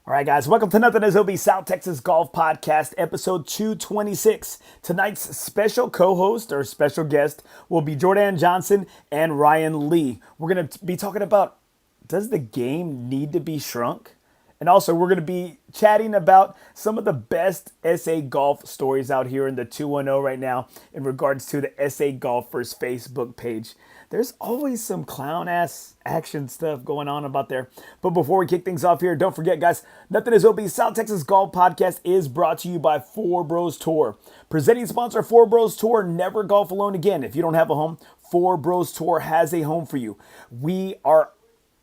All right, guys, welcome to Nothing is OB South Texas Golf Podcast, episode 226. Tonight's special co-host or special guest will be Jordan Johnson and Ryan Lee. We're going to be talking about, does the game need to be shrunk? And also, we're going to be chatting about some of the best SA golf stories out here in the 210 right now in regards to the SA Golfers Facebook page. There's always some clown-ass action stuff going on about there. But before we kick things off here, don't forget, guys, Nothing is OB South Texas Golf Podcast is brought to you by FOREBROS Tour. Presenting sponsor FOREBROS Tour, never golf alone again. If you don't have a home, FOREBROS Tour has a home for you. We are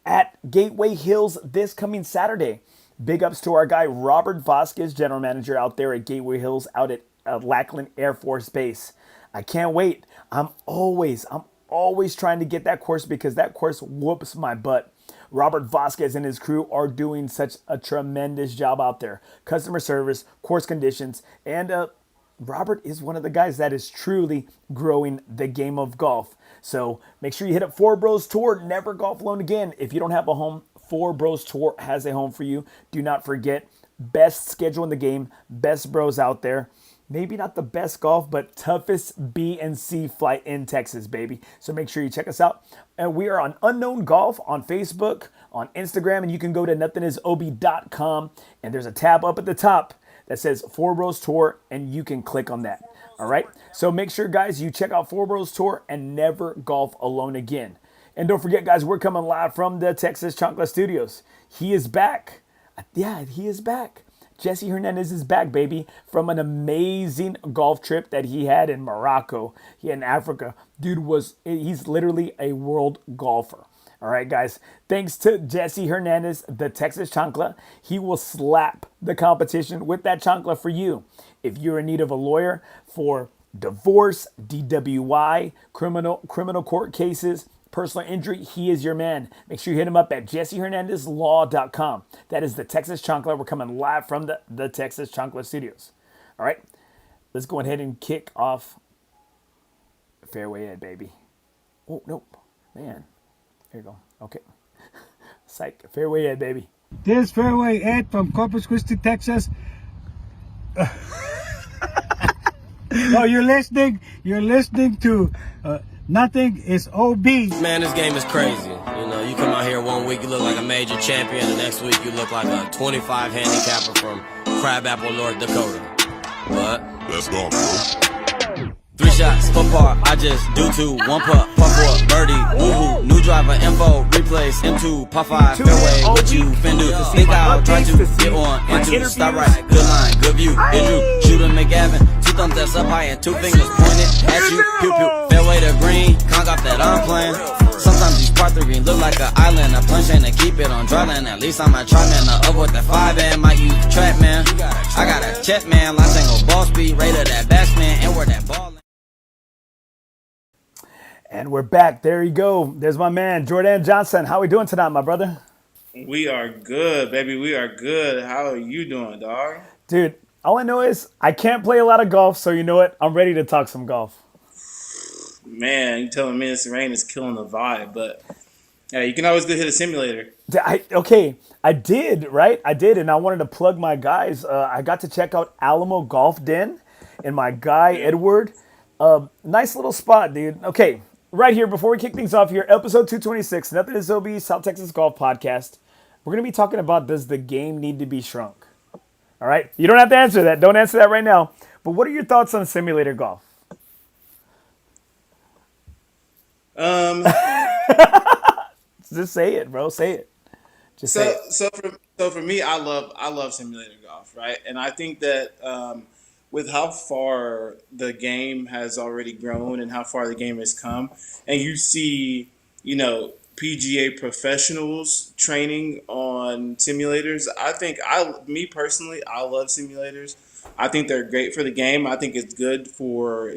at Gateway Hills this coming Saturday. Big ups to our guy Robert Vasquez, general manager out there at Gateway Hills out at Lackland Air Force Base. I can't wait. I'm always trying to get that course because that course whoops my butt. Robert Vasquez and his crew are doing such a tremendous job out there. Customer service, course conditions, and Robert is one of the guys that is truly growing the game of golf. So make sure you hit up FOREBROS Tour. Never golf alone again. If you don't have a home, FOREBROS Tour has a home for you. Do not forget, best schedule in the game, best bros out there. Maybe not the best golf, but toughest B and C flight in Texas, baby. So make sure you check us out. And we are on Unknown Golf on Facebook, on Instagram, and you can go to nothingisob.com. And there's a tab up at the top that says FOREBROS Tour, and you can click on that. All right? So make sure, guys, you check out FOREBROS Tour and never golf alone again. And don't forget, guys, we're coming live from the Texas Chancla studios. He is back. Yeah, he is back. Jesse Hernandez is back, baby, from an amazing golf trip that he had in Morocco. He had in Africa. He's literally a world golfer. All right, guys, thanks to Jesse Hernandez, the Texas Chancla, he will slap the competition with that chancla for you. If you're in need of a lawyer for divorce, DWI, criminal court cases, personal injury, he is your man. Make sure you hit him up at jessehernandezlaw.com. That is the Texas Chancla. We're coming live from the Texas Chancla studios. All right, let's go ahead and kick off fairway Ed, baby. Oh, nope, man. Here you go. Okay. Psych. Fairway Ed, baby. This Fairway Ed from Corpus Christi, Texas. Oh, you're listening to Nothing is OB. Man, this game is crazy. You know, you come out here 1 week, you look like a major champion. The next week, you look like a 25 handicapper from Crabapple, North Dakota. But let's go, bro. 3 shots, 4 par, I just do 2, 1 putt, putt 4, birdie, woohoo, new driver, info, replace, M2, par 5, fairway, what you fin do? Think I'll try to get on, into, stop right, good line, good view, hit you, shooter, McGavin, 2 thumbs that's up high and 2 fingers pointed at you, pew pew, fairway to green, conk off that I'm playing. Sometimes these par 3 look like an island, a punch and to keep it on dry land, at least I'm a try man, up with that 5 and might use the trap man. I got a jet man, line single ball speed, rated that batsman, and where that ball. And we're back. There you go. There's my man, Jordan Johnson. How we doing tonight, my brother? We are good, baby. We are good. How are you doing, dog? Dude, all I know is I can't play a lot of golf, so you know what? I'm ready to talk some golf. Man, you telling me this rain is killing the vibe, but you can always go hit a simulator. I did, right? I did, and I wanted to plug my guys. I got to check out Alamo Golf Den and my guy, Edward. Nice little spot, dude. Okay. Right here, before we kick things off here, episode 226, Nothing is OB, South Texas Golf Podcast. We're going to be talking about, does the game need to be shrunk? All right? You don't have to answer that. Don't answer that right now. But what are your thoughts on simulator golf? Just say it, bro. Say it. Just say it. So for me, I love simulator golf, right? And I think that with how far the game has already grown and how far the game has come, and you see, PGA professionals training on simulators, me personally, I love simulators. I think they're great for the game. I think it's good for,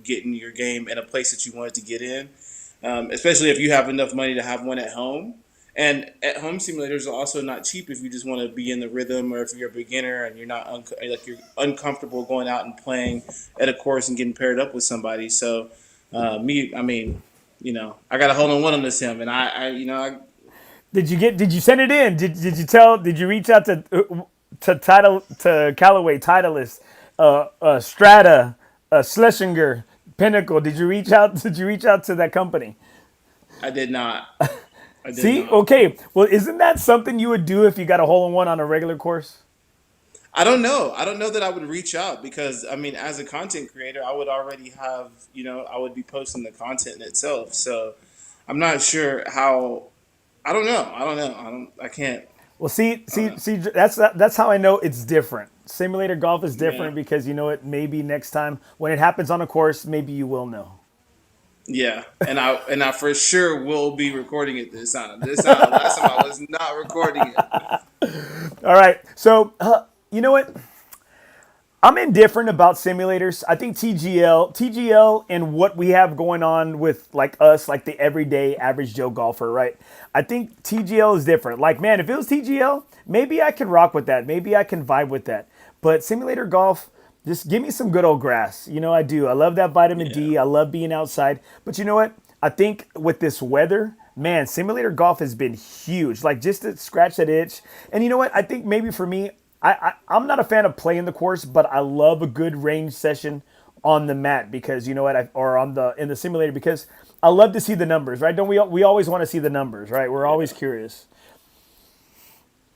getting your game in a place that you want it to get in, especially if you have enough money to have one at home. And at-home simulators are also not cheap if you just want to be in the rhythm, or if you're a beginner and you're not you're uncomfortable going out and playing at a course and getting paired up with somebody. So, I got a hole in one on this sim, and I Did you send it in? Did you reach out to Callaway, Titleist, Strata, Schlesinger, Pinnacle? Did you reach out to that company? I did not. I did See, not. okay. Well, isn't that something you would do if you got a hole in one on a regular course? I don't know. I don't know that I would reach out because I mean, as a content creator, I would already have, I would be posting the content itself. So I'm not sure how. I don't know. I don't know. I can't. Well, see, I don't know. that's how I know it's different. Simulator golf is Yeah. different because you know what? Maybe next time when it happens on a course, maybe you will know. Yeah, and I for sure will be recording it this time. This time, last time I was not recording it. All right. So, you know what? I'm indifferent about simulators. I think TGL, and what we have going on with like us, like the everyday average Joe golfer, right? I think TGL is different. Like, man, if it was TGL, maybe I can rock with that. Maybe I can vibe with that. But simulator golf, just give me some good old grass. You know, I do. I love that vitamin Yeah, D. I love being outside. But you know what? I think with this weather, man, simulator golf has been huge. Like just to scratch that itch. And you know what? I think maybe for me, I'm not a fan of playing the course, but I love a good range session on the mat because you know what, or on the in the simulator because I love to see the numbers, right? Don't we? We always want to see the numbers, right? We're always yeah, curious.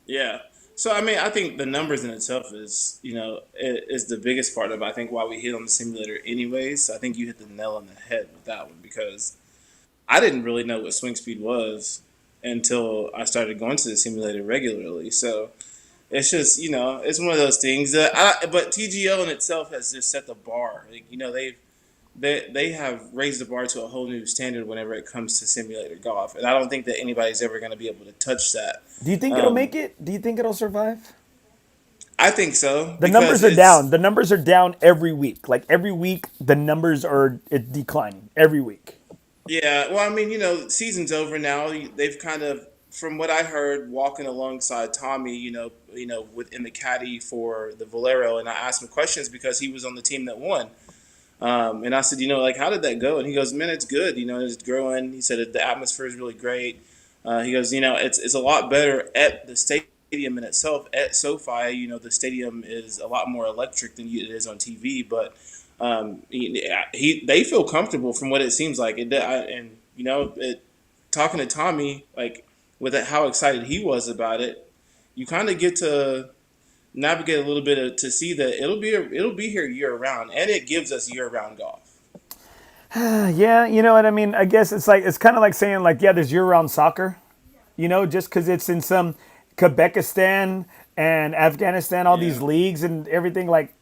yeah. So I mean, I think the numbers in itself is, is the biggest part of I think why we hit on the simulator anyways. I think you hit the nail on the head with that one because I didn't really know what swing speed was until I started going to the simulator regularly. So it's just, it's one of those things but TGL in itself has just set the bar. Like, they have raised the bar to a whole new standard whenever it comes to simulator golf, and I don't think that anybody's ever going to be able to touch that. Do you think it'll Um, make it? Do you think it'll survive? I think so The because numbers are down. it's The numbers are down every week. Like every week, the numbers are declining every week. yeah. Well, I mean, season's over now. They've kind of, from what I heard, walking alongside Tommy, within the caddy for the Valero, and I asked him questions because he was on the team that won. And I said, like, how did that go? And he goes, man, it's good. It's growing. He said the atmosphere is really great. He goes, it's a lot better at the stadium in itself. At SoFi, the stadium is a lot more electric than it is on TV. But they feel comfortable from what it seems like. And talking to Tommy, like with how excited he was about it, you kind of get to navigate a little bit to see that it'll be here year round, and it gives us year round golf. Yeah, you know what I mean. I guess it's kind of like saying like, yeah, there's year-round soccer. You know, just because it's in some Quebecistan and Afghanistan, all these Yeah, leagues and everything. Like,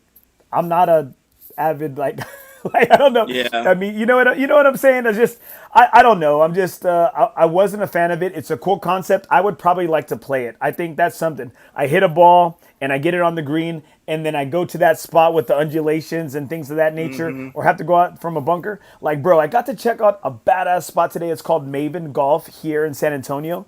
I'm not a avid like like I don't know. yeah, I mean, you know what I'm saying. I just I don't know. I'm just I wasn't a fan of it. It's a cool concept. I would probably like to play it. I think that's something. I hit a ball and I get it on the green and then I go to that spot with the undulations and things of that nature hmm or have to go out from a bunker. Like, bro, I got to check out a badass spot today. It's called Maven Golf here in San Antonio.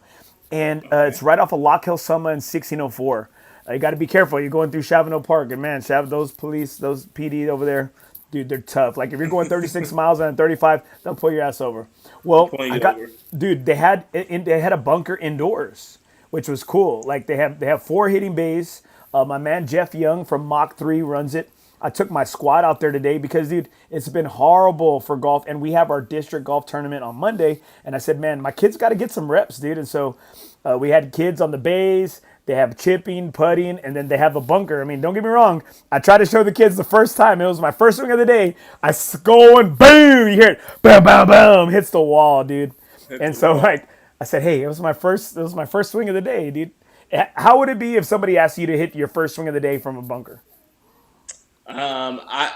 And okay, it's right off of Lock Hill Summer in 1604. You got to be careful. You're going through Chavano Park, and man, those police, those PD over there, dude, they're tough. Like if you're going 36 miles and 35, they'll pull your ass over. Well, point I you got, over. dude, they had a bunker indoors, which was cool. Like they have four hitting bays. My man Jeff Young from Mach 3 runs it. I took my squad out there today because, dude, it's been horrible for golf. And we have our district golf tournament on Monday. And I said, man, my kids got to get some reps, dude. And so we had kids on the bays. They have chipping, putting, and then they have a bunker. I mean, don't get me wrong. I tried to show the kids the first time. It was my first swing of the day. Go and boom, you hear it, bam, bam, bam, hits the wall, dude. Hit And the so wall. like I said, hey, it was my first swing of the day, dude. How would it be if somebody asked you to hit your first swing of the day from a bunker? I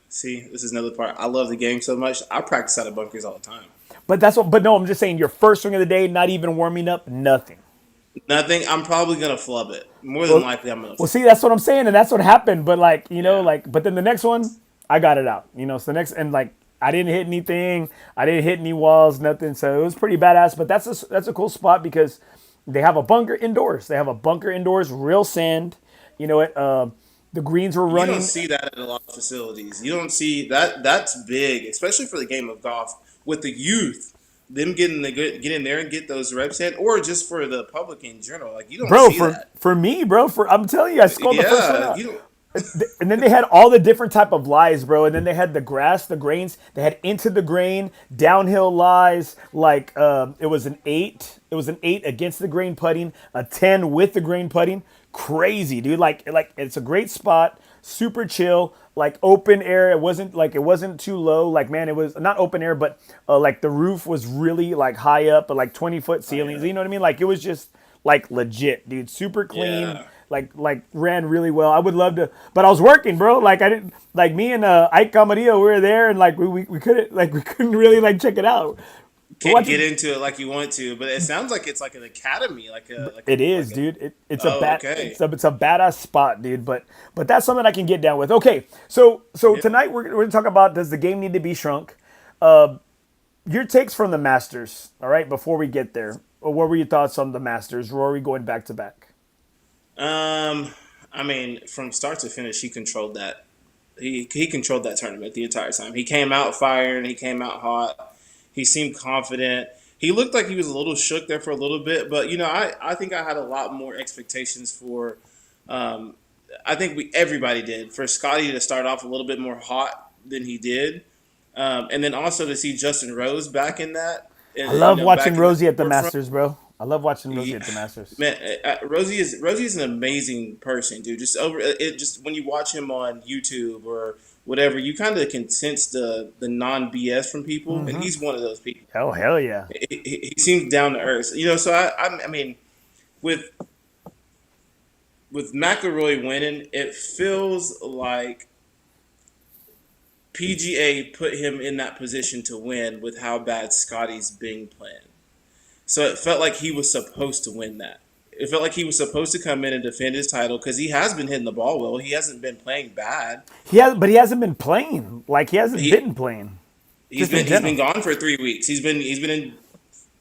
see. This is another part. I love the game so much. I practice out of bunkers all the time. But no, I'm just saying your first swing of the day, not even warming up, nothing. Nothing. I'm probably gonna flub it. More than Well, likely, I'm gonna well, flub see, it. that's what I'm saying, and that's what happened. But like, Yeah. but then the next one, I got it out. So the next, and like, I didn't hit anything, I didn't hit any walls, nothing. So it was pretty badass. But that's a cool spot because they have a bunker indoors. They have a bunker indoors, real sand. You know what? The greens were You don't running. see that at a lot of facilities. You don't see that. That's big, especially for the game of golf with the youth them get in there and get those reps in, or just for the public in general. Like you don't Bro, see for that. for me, bro, for I'm telling you, I scored the first one Yeah, out. you don't. And then they had all the different type of lies, bro. And then they had the grass, the grains. They had into the grain, downhill lies. Like it was an 8. It was an 8 against the grain putting, a 10 with the grain putting. Crazy, dude. Like it's a great spot, super chill, like open air. It wasn't too low. Like man, it was not open air, but like the roof was really like high up, but like 20-foot ceilings. You know what I mean? Like it was just like legit, dude. Super clean. Yeah. Like ran really well. I would love to, but I was working, bro. Like I didn't like me and Ike Camarillo. We were there, and like we couldn't really like check it out. Can't get into it like you want to, but it sounds like it's like an academy, It is, like dude. It's Oh, a bad, okay. it's a badass spot, dude. But that's something I can get down with. Okay, so tonight we're gonna talk about, does the game need to be shrunk? Your takes from the Masters, all right? Before we get there, or what were your thoughts on the Masters? Rory going back to back. I mean, from start to finish, he controlled that. He controlled that tournament the entire time. He came out firing. He came out hot. He seemed confident. He looked like he was a little shook there for a little bit, but I think I had a lot more expectations for. I think everybody did, for Scotty to start off a little bit more hot than he did, and then also to see Justin Rose back in that. And, I love back watching in Rosie at the forefront. Masters, bro. I love watching Rosie at the Masters. Man, Rosie is an amazing person, dude. Just when you watch him on YouTube or whatever, you kind of can sense the non BS from people, and he's one of those people. Oh hell yeah! He seems down to earth, So I mean, with McIlroy winning, it feels like PGA put him in that position to win with how bad Scotty's been playing. So it felt like he was supposed to win that. It felt like he was supposed to come in and defend his title because he has been hitting the ball well. He hasn't been playing bad. But he hasn't been playing. Like he hasn't been playing. He's been gone for 3 weeks. He's been in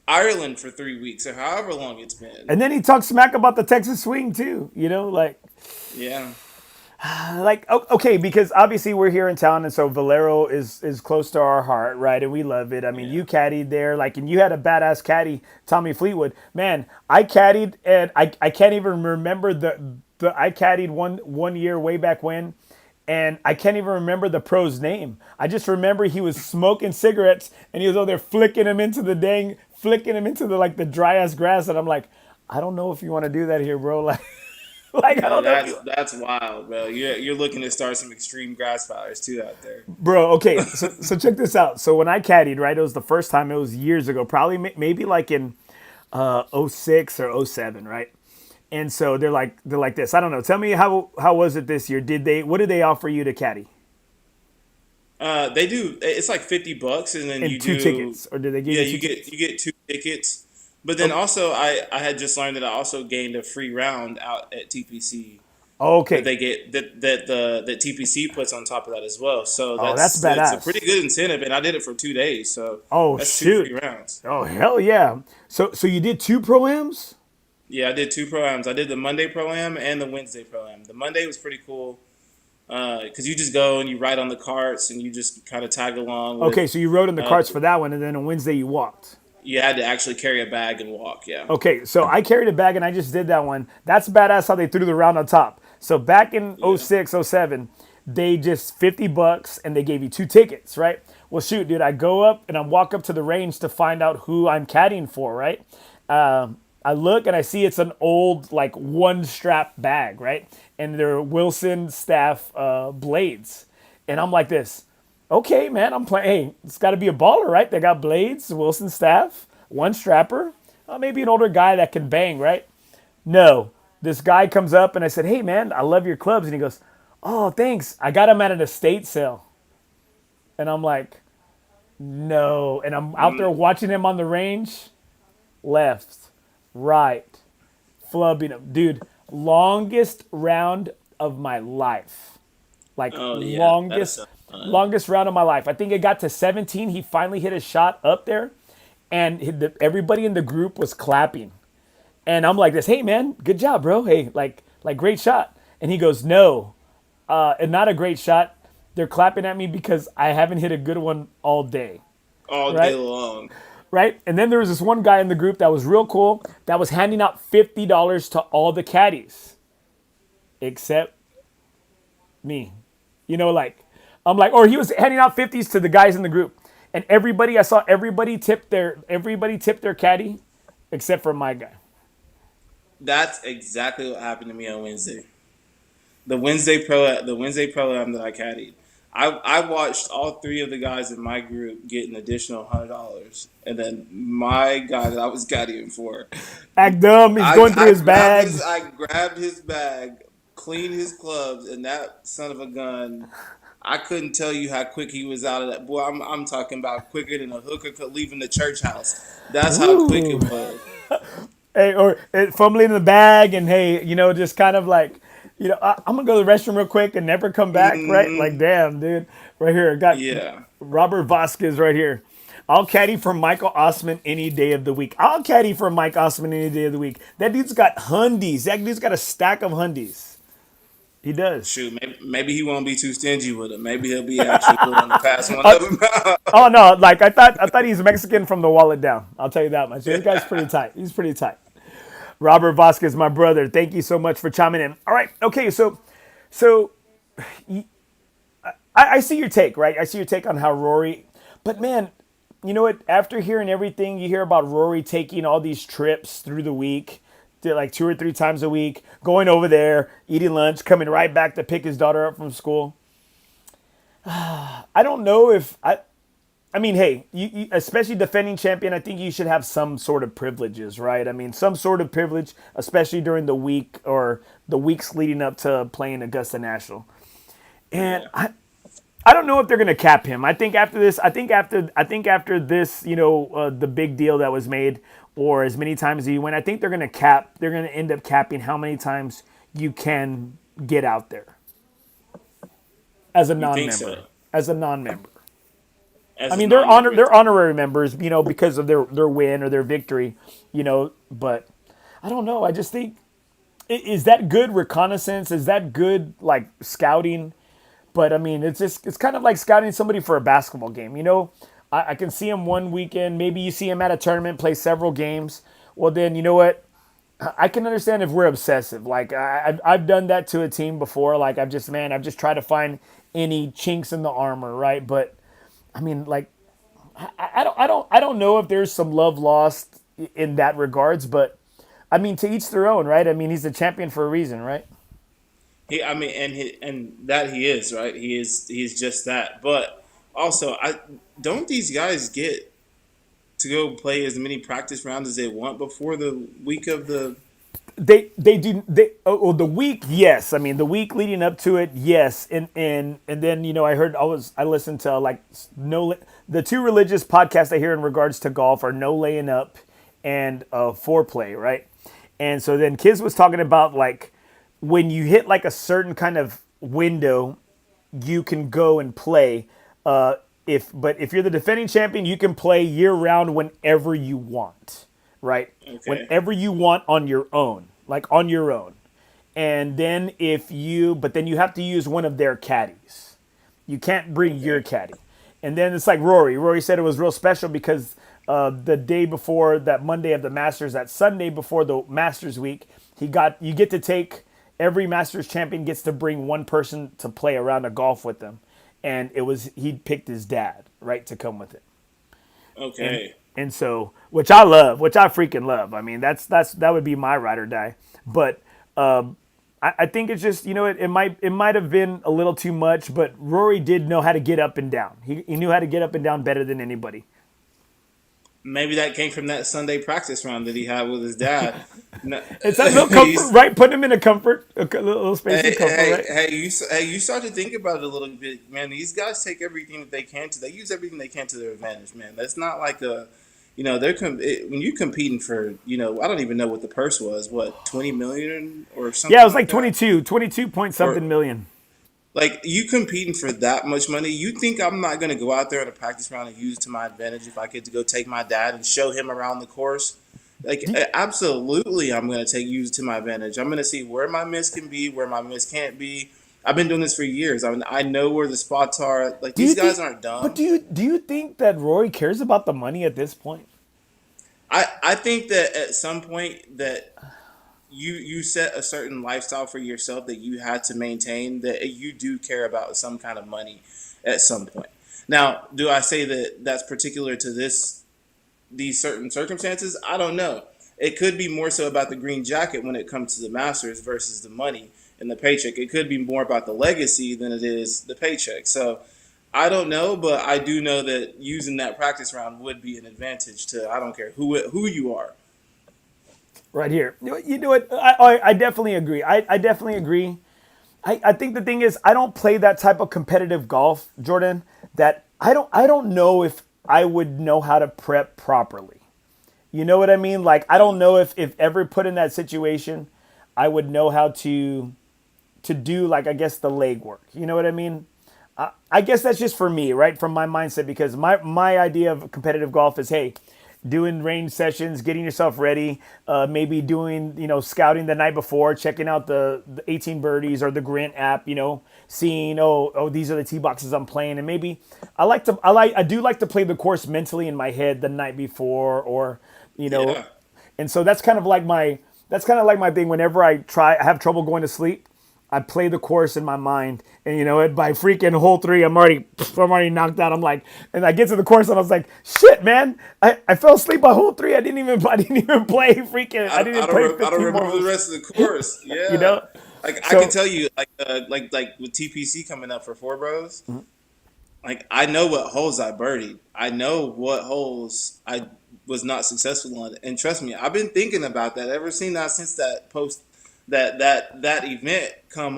Ireland for 3 weeks or however long it's been. And then he talks smack about the Texas swing too. Yeah. Like okay, because obviously we're here in town, and so Valero is close to our heart, right? And we love it. I mean, you caddied there, and you had a badass caddy, Tommy Fleetwood. Man, I caddied, and I can't even remember the I caddied one year way back when, and I can't even remember the pro's name. I just remember he was smoking cigarettes, and he was over there flicking them into the the dry ass grass, and I'm like, I don't know if you want to do that here, bro. I don't know. That's wild, bro. You're looking to start some extreme grass fires too out there, bro. Okay, so check this out. So when I caddied, right, it was the first time. It was years ago, probably maybe like in '06 or '07, right? And so they're like this. I don't know. Tell me how was it this year? What did they offer you to caddy? They do. It's like $50, and then and you two do tickets, or did they give you? You get 2 tickets. But then also, I had just learned that I also gained a free round out at TPC. Okay. That they get that TPC puts on top of that as well. So that's badass. It's a pretty good incentive, and I did it for 2 days. So that's shoot. 2 free rounds. Oh hell yeah! So you did 2 pro-ams? Yeah, I did 2 pro-ams. I did the Monday pro-am and the Wednesday pro-am. The Monday was pretty cool because you just go and you ride on the carts and you just kind of tag along. Okay, so you rode in the carts for that one, and then on Wednesday you walked. You had to actually carry a bag and walk, yeah. Okay, so I carried a bag and I just did that one. That's badass how they threw the round on top. So back in 06, 07, they just $50 and they gave you 2 tickets, right? Well, shoot, dude, I go up and I walk up to the range to find out who I'm caddying for, right? I look and I see it's an old, like, 1-strap bag, right? And they're Wilson staff blades. And I'm like this. Okay, man, I'm playing. Hey, it's got to be a baller, right? They got blades, Wilson staff, 1-strapper, maybe an older guy that can bang, right? No, this guy comes up and I said, hey, man, I love your clubs. And he goes, oh, thanks. I got them at an estate sale. And I'm like, no. And I'm out there watching him on the range, left, right, flubbing him. Dude, longest round of my life. Like, longest round of my life. I think it got to 17. He finally hit a shot up there, and everybody in the group was clapping. And I'm like this, hey, man, good job, bro. Hey, like great shot. And he goes, no, and not a great shot. They're clapping at me because I haven't hit a good one all day. All day long. right? And then there was this one guy in the group that was real cool that was handing out $50 to all the caddies, except me. You know, like I'm like, or he was handing out 50s to the guys in the group, and I saw everybody tip their caddy, except for my guy. That's exactly what happened to me on Wednesday. The Wednesday pro-am that I caddied. I watched all three of the guys in my group get an additional $100, and then my guy that I was caddying for, Act dumb. He's going through his bag. I grabbed his bag, cleaned his clubs, and that son of a gun. I couldn't tell you how quick he was out of that. Boy, I'm talking about quicker than a hooker could leaving the church house. That's how quick it was. Hey, or fumbling in the bag, and hey, just kind of like, I'm gonna go to the restroom real quick and never come back, right? Like, damn, dude, right here, I got Yeah. Robert Vasquez right here. I'll caddy for Michael Osman any day of the week. I'll caddy for Mike Osman any day of the week. That dude's got hundies. That dude's got a stack of hundies. He does. Shoot, maybe he won't be too stingy with them. Maybe he'll be actually willing to pass one of them out. Oh no, like I thought he's Mexican from the wallet down. I'll tell you that much. This guy's pretty tight. He's pretty tight. Robert Vasquez, my brother. Thank you so much for chiming in. All right, okay, so I see your take, right? I see your take on how Rory, but man, you know what? After hearing everything you hear about Rory taking all these trips through the week, like 2 or 3 times a week, going over there, eating lunch, coming right back to pick his daughter up from school. I don't know if I mean, hey, you, especially defending champion, I think you should have some sort of privileges, right? I mean, some sort of privilege, especially during the week or the weeks leading up to playing Augusta National. And I don't know if they're going to cap him. I think after this, the big deal that was made, or as many times as you win, I think they're going to end up capping how many times you can get out there as a non-member. So? As a non-member. As I mean, a they're non-member. honorary members, because of their win or their victory, but I don't know. I just think, is that good reconnaissance? Is that good, like, scouting? But I mean, it's kind of like scouting somebody for a basketball game. I can see him one weekend. Maybe you see him at a tournament, play several games. Well, then you know what? I can understand if we're obsessive. Like I've done that to a team before. Like I've just tried to find any chinks in the armor, right? But I mean, like I don't know if there's some love lost in that regards. But I mean, to each their own, right? I mean, he's the champion for a reason, right? And that he is, right. He's just that. But also, don't these guys get to go play as many practice rounds as they want before the week of the? They do the week, yes. I mean, the week leading up to it, yes. And then I listened to like the 2 religious podcasts I hear in regards to golf are No Laying Up and Foreplay, right? And so then Kiz was talking about like when you hit like a certain kind of window, you can go and play. If you're the defending champion, you can play year round whenever you want, right? Okay. Whenever you want on your own, like on your own. And then but then you have to use one of their caddies. You can't bring your caddy. And then it's like Rory. Rory said it was real special because the day before that Monday of the Masters, that Sunday before the Masters week, you get to take. Every Masters champion gets to bring one person to play a round of golf with them. And he picked his dad, right, to come with it. Okay. And so, which I freaking love. I mean, that would be my ride or die. But I think it's just, it might have been a little too much, but Rory did know how to get up and down. He knew how to get up and down better than anybody. Maybe that came from that Sunday practice round that he had with his dad. It's a little comfort, right? Put him in a little space of comfort, right? You start to think about it a little bit, man. These guys take everything that they can they use everything they can to their advantage, man. That's not like when you're competing for, I don't even know what the purse was, 20 million or something. Yeah, it was like 22 point something million. Like, you competing for that much money, you think I'm not going to go out there in a practice round and use it to my advantage if I get to go take my dad and show him around the course? Like, absolutely I'm going to use it to my advantage. I'm going to see where my miss can be, where my miss can't be. I've been doing this for years. I know where the spots are. Like, these guys aren't dumb. But do you think that Rory cares about the money at this point? I think that at some point that you set a certain lifestyle for yourself that you had to maintain, that you do care about some kind of money at some point. Now, do I say that that's particular to these certain circumstances? I don't know. It could be more so about the green jacket when it comes to the Masters versus the money and the paycheck. It could be more about the legacy than it is the paycheck. So I don't know, but I do know that using that practice round would be an advantage to, I don't care who you are. Right here. You know what? I definitely agree. I definitely agree. I think the thing is I don't play that type of competitive golf, Jordan, that I don't know if I would know how to prep properly. You know what I mean? Like I don't know if ever put in that situation, I would know how to do like I guess the leg work. You know what I mean? I guess that's just for me, right? From my mindset, because my idea of competitive golf is, hey, doing range sessions, getting yourself ready, maybe doing, scouting the night before, checking out the 18 birdies or the Grant app, seeing, these are the tee boxes I'm playing. And maybe I do like to play the course mentally in my head the night before, or, Yeah. and so that's kind of like my thing. Whenever I have trouble going to sleep, I play the course in my mind, and by freaking hole 3, I'm already knocked out. I'm like, and I get to the course and I was like, shit, man, I fell asleep by hole 3. I didn't even play freaking. I didn't play. I don't remember the rest of the course. Yeah, Like So, I can tell you, like with TPC coming up for FOREBROS, like I know what holes I birdied. I know what holes I was not successful on, and trust me, I've been thinking about that since that post that event come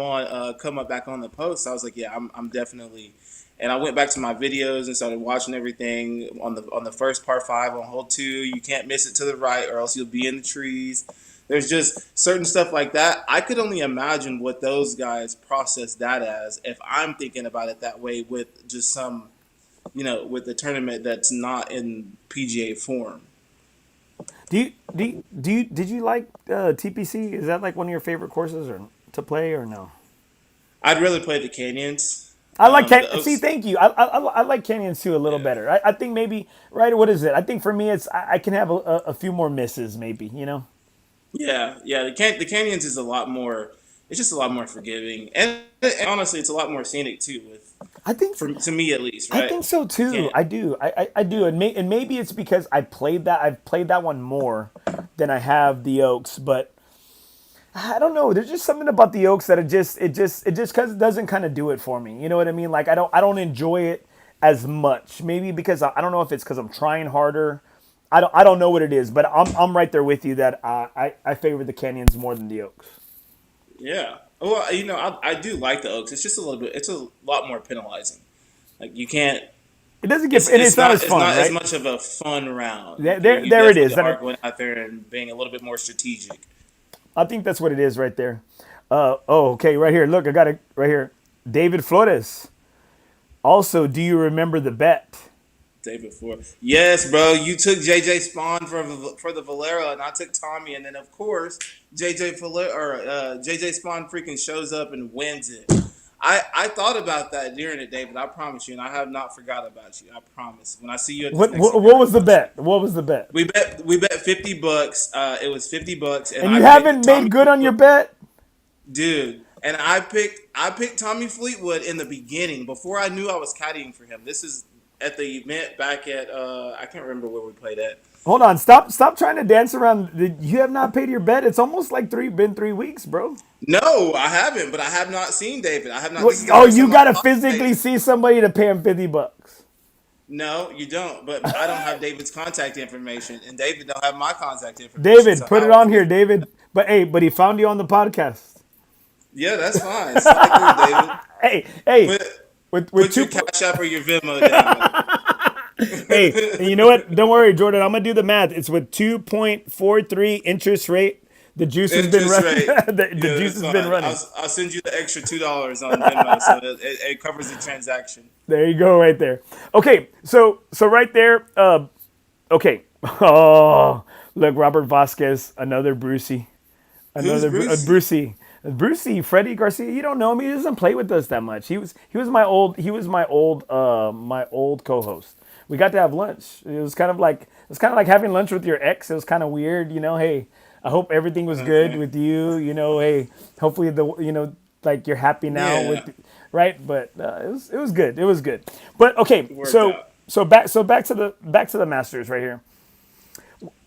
up back on the post. I was like, yeah, I'm definitely. And I went back to my videos and started watching everything on the first par 5 on hole 2. You can't miss it to the right, or else you'll be in the trees. There's just certain stuff like that. I could only imagine what those guys process that as if I'm thinking about it that way with just some, with the tournament that's not in PGA form. did you like TPC? Is that like one of your favorite courses or to play or no? I'd rather play the Canyons. I like The thank you. I like Canyons too a little better. I think maybe right. What is it? I think for me, it's I can have a few more misses maybe. Yeah. The Canyons is a lot more. It's just a lot more forgiving, and honestly, it's a lot more scenic too. I think To me at least, right? I think so too. Yeah. I do. I do, and maybe it's because I've played that one more than I have the Oaks, but I don't know. There's just something about the Oaks that it just cause it doesn't kind of do it for me. You know what I mean? Like I don't enjoy it as much. Maybe because I don't know if it's because I'm trying harder. I don't know what it is, but I'm right there with you that I favor the Canyons more than the Oaks. Yeah. Well, I do like the Oaks. It's just it's a lot more penalizing. Like you can't. It doesn't get, and it's not as fun, not right? as much of a fun round. There You it is. definitely are going out there and being a little bit more strategic. I think that's what it is right there. Okay, right here. Look, I got it right here. David Flores. Also, do you remember the bet? David Ford. Yes, bro. You took JJ Spawn for the Valero, and I took Tommy, and then of course JJ Spawn freaking shows up and wins it. I thought about that during it, David. I promise you, and I have not forgot about you. I promise. When I see you at this What was the bet? What was the bet? we bet $50. It was $50, And you haven't made good on your bet? dude. And I picked Tommy Fleetwood in the beginning before I knew I was caddying for him. This is at the event back at I can't remember where we played at. Hold on, stop trying to dance around. You have not paid your bet. It's almost like been 3 weeks, bro. No, I haven't, but I have not seen David. I have not. You gotta physically see somebody to pay him $50. No, you don't. But I don't have David's contact information, and David don't have my contact information. David, so put it on here, David. But he found you on the podcast. Yeah, that's fine. It's not good, David. Hey, Put with your two. Cash App or your Venmo down. Hey, and you know what? Don't worry, Jordan. I'm gonna do the math. It's with 2.43 interest rate. The juice has been running. The juice has been running. I'll send you the extra $2 on Venmo, so it covers the transaction. There you go, right there. Okay, so right there. Okay. Oh, look, Robert Vasquez, another Brucey, another Who's Brucey. Brucey, Freddie Garcia. You don't know him. He doesn't play with us that much. He was my old co-host. we got to have lunch. It was kind of like having lunch with your ex. It was kind of weird, Hey, I hope everything was good Okay. with you. Hey, hopefully like you're happy now Yeah, with, right? But it was good. It was good. But okay, it worked so out. back to the Masters right here.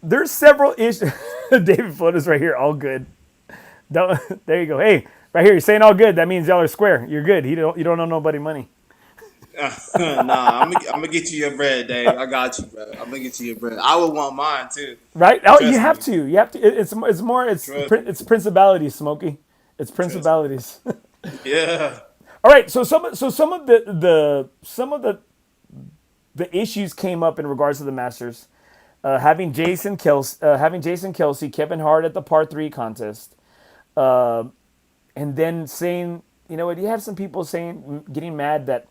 There's several issues. David Flota's right here, all good. Don't, there you go. Hey, right here, you're saying all good. That means y'all are square. You're good. You don't owe nobody money, Nah, I'm gonna get you your bread, Dave. I got you, bro. I'm gonna get you your bread. I would want mine too. right? Oh, you Trust have me. to. You have to. It's more. Trust me. It's principalities, Smokey. It's Trust me. principalities. Yeah. All right. So some of the issues came up in regards to the Masters. Having Jason Kelsey, Kevin Hart at the par three contest, and then saying, what, you have some people saying, getting mad that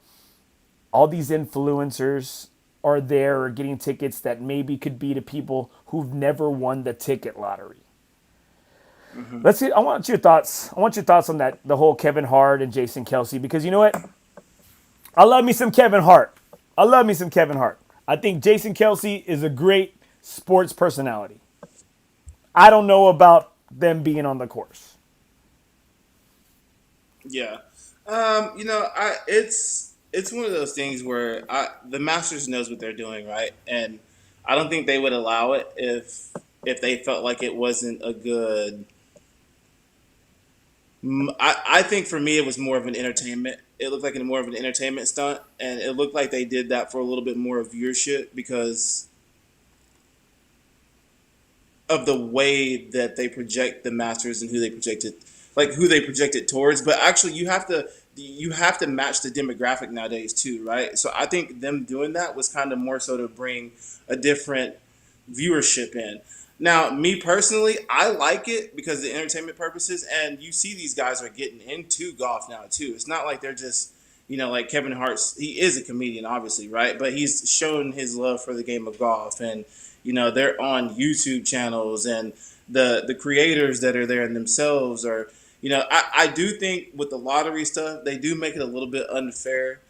all these influencers are there or getting tickets that maybe could be to people who've never won the ticket lottery. Let's see. I want your thoughts. I want your thoughts on that, the whole Kevin Hart and Jason Kelsey, because you know what? I love me some Kevin Hart. I love me some Kevin Hart. I think Jason Kelsey is a great sports personality. I don't know about them being on the course. Yeah. It's one of those things where the Masters knows what they're doing, right? And I don't think they would allow it if they felt like it wasn't a good. I think for me it was more of an entertainment. It looked like more of an entertainment stunt, and it looked like they did that for a little bit more viewership because of the way that they project the Masters and who they project it towards. But actually, you have to match the demographic nowadays too, right? So I think them doing that was kind of more so to bring a different viewership in. Now, me personally, I like it because of the entertainment purposes, and you see these guys are getting into golf now too. It's not like they're just, like Kevin Hart's. He is a comedian, obviously, right? But he's shown his love for the game of golf, and they're on YouTube channels, and the creators that are there in themselves are. I do think with the lottery stuff, they do make it a little bit unfair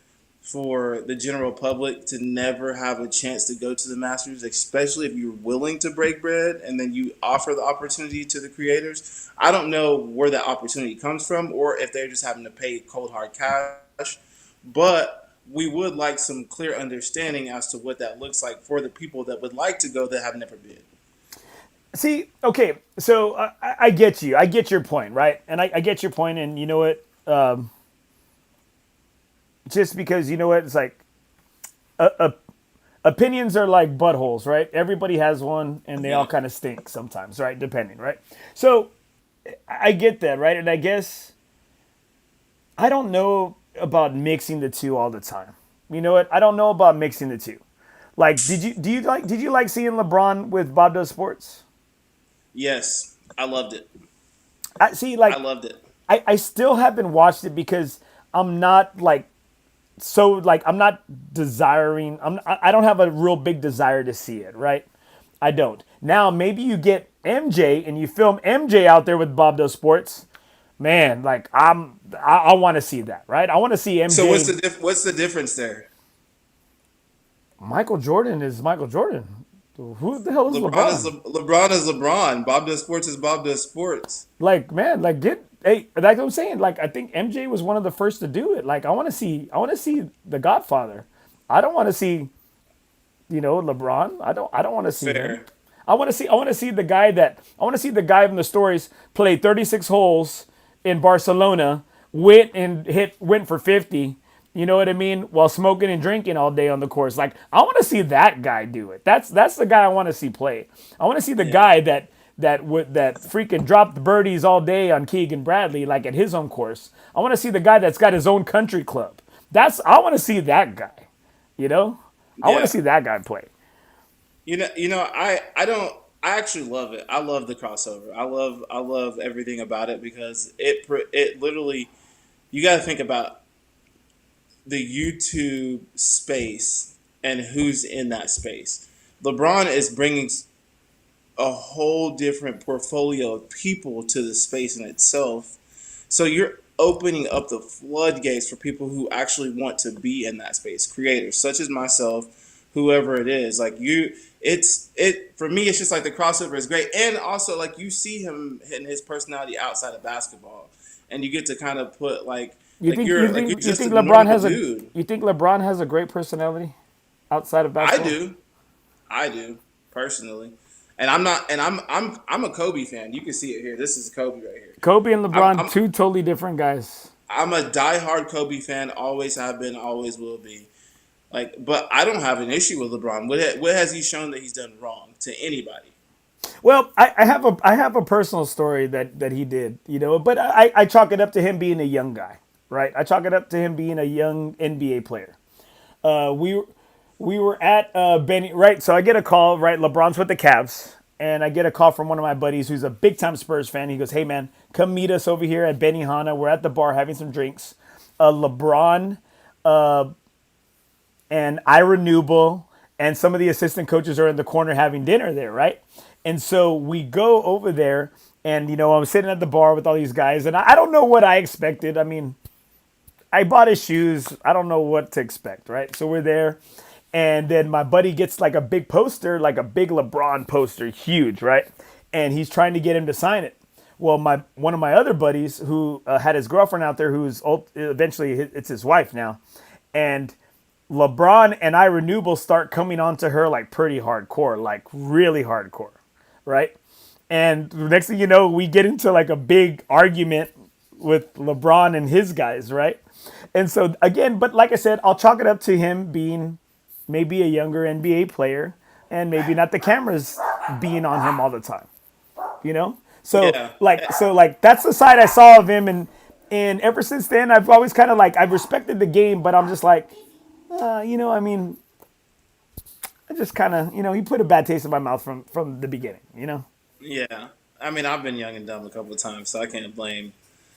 for the general public to never have a chance to go to the Masters, especially if you're willing to break bread and then you offer the opportunity to the creators. I don't know where that opportunity comes from or if they're just having to pay cold hard cash, but we would like some clear understanding as to what that looks like for the people that would like to go that have never been. See, okay, so I get you. I get your point, right? And I get your point, and you know what? Just because, it's like opinions are like buttholes, right? Everybody has one, and they all kind of stink sometimes, right? Depending, right? So I get that, right? And I guess I don't know about mixing the two all the time. You know what? I don't know about mixing the two. Like, did you like seeing LeBron with Bob Does Sports? Yes, I loved it. I see, I like, loved it. I still haven't watched it because I'm not like so like I'm not desiring. I don't have a real big desire to see it, right? I don't. Now maybe you get MJ and you film MJ out there with Bob Does Sports. Man, like I want to see that, right? I want to see So MJ. what's the difference there? Michael Jordan is Michael Jordan. Who the hell is LeBron? LeBron is LeBron. Bob does sports is Bob does sports. Like, man, like like I'm saying, like I think MJ was one of the first to do it. Like I want to see the Godfather. I don't want to see, LeBron. I don't want to see him. Fair. I want to see the guy from the stories play 36 holes in Barcelona, went for 50. You know what I mean? While smoking and drinking all day on the course. Like I want to see that guy do it. That's the guy I want to see play. I want to see the guy that freaking dropped birdies all day on Keegan Bradley, like at his own course. I want to see the guy that's got his own country club. I want to see that guy. I want to Yeah. see that guy play. I don't. I actually love it. I love the crossover. I love everything about it because it literally. You got to think about the YouTube space and who's in that space. LeBron is bringing a whole different portfolio of people to the space in itself. So you're opening up the floodgates for people who actually want to be in that space. Creators such as myself whoever it is. Like it for me, it's just like the crossover is great, and also like you see him hitting his personality outside of basketball, and you get to kind of put You think you're you just think a LeBron normal has a dude. you think LeBron has a great personality outside of I basketball? do, I do personally, and I'm not, and I'm a Kobe fan. You can see it here. This is Kobe right here. Kobe and I'm LeBron, I'm two totally different guys. I'm a diehard Kobe fan. Always have been. Always will be. Like, but I don't have an issue with LeBron. What has he shown that he's done wrong to anybody? Well, I have a personal story that he did, but I chalk it up to him being a young guy, right? I chalk it up to him being a young NBA player. We were at Benny, right? So I get a call, right? LeBron's with the Cavs, and I get a call from one of my buddies who's a big time Spurs fan. He goes, "Hey man, come meet us over here at Benihana. We're at the bar having some drinks. LeBron and Ira Newble and some of the assistant coaches are in the corner having dinner there, right?" And so we go over there, and I'm sitting at the bar with all these guys, and I don't know what I expected. I mean, I bought his shoes. I don't know what to expect, right? So we're there, and then my buddy gets like a big poster, like a big LeBron poster, huge, right? And he's trying to get him to sign it. Well, one of my other buddies who had his girlfriend out there, who's eventually it's his wife now, and LeBron and Ira Newble start coming onto her like pretty hardcore, like really hardcore, right? And the next thing you know, we get into like a big argument with LeBron and his guys, right? And so again, but like I said, I'll chalk it up to him being maybe a younger NBA player and maybe not the cameras being on him all the time, you know? So Yeah. like that's the side I saw of him, and ever since then I've always kind of like I've respected the game, but I'm just like, I mean, I just kind of, he put a bad taste in my mouth from the beginning. Yeah. I mean, I've been young and dumb a couple of times, so I can't blame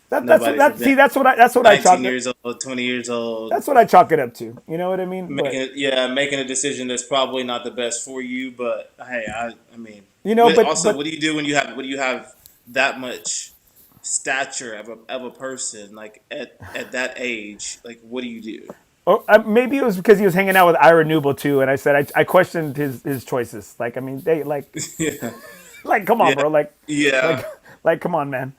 That's nobody for being that's what I chalk 19 it. years old, 20 years old, That's what I chalk it up to. You know what I mean? making a decision that's probably not the best for you. But hey, I mean, But also, what do you do when you have that much stature of a person like at that age? Like, what do you do? or maybe it was because he was hanging out with Ira Newble too, and I said I questioned his choices. Like, I mean, they like Yeah, like come on, yeah, bro, yeah. like come on, man.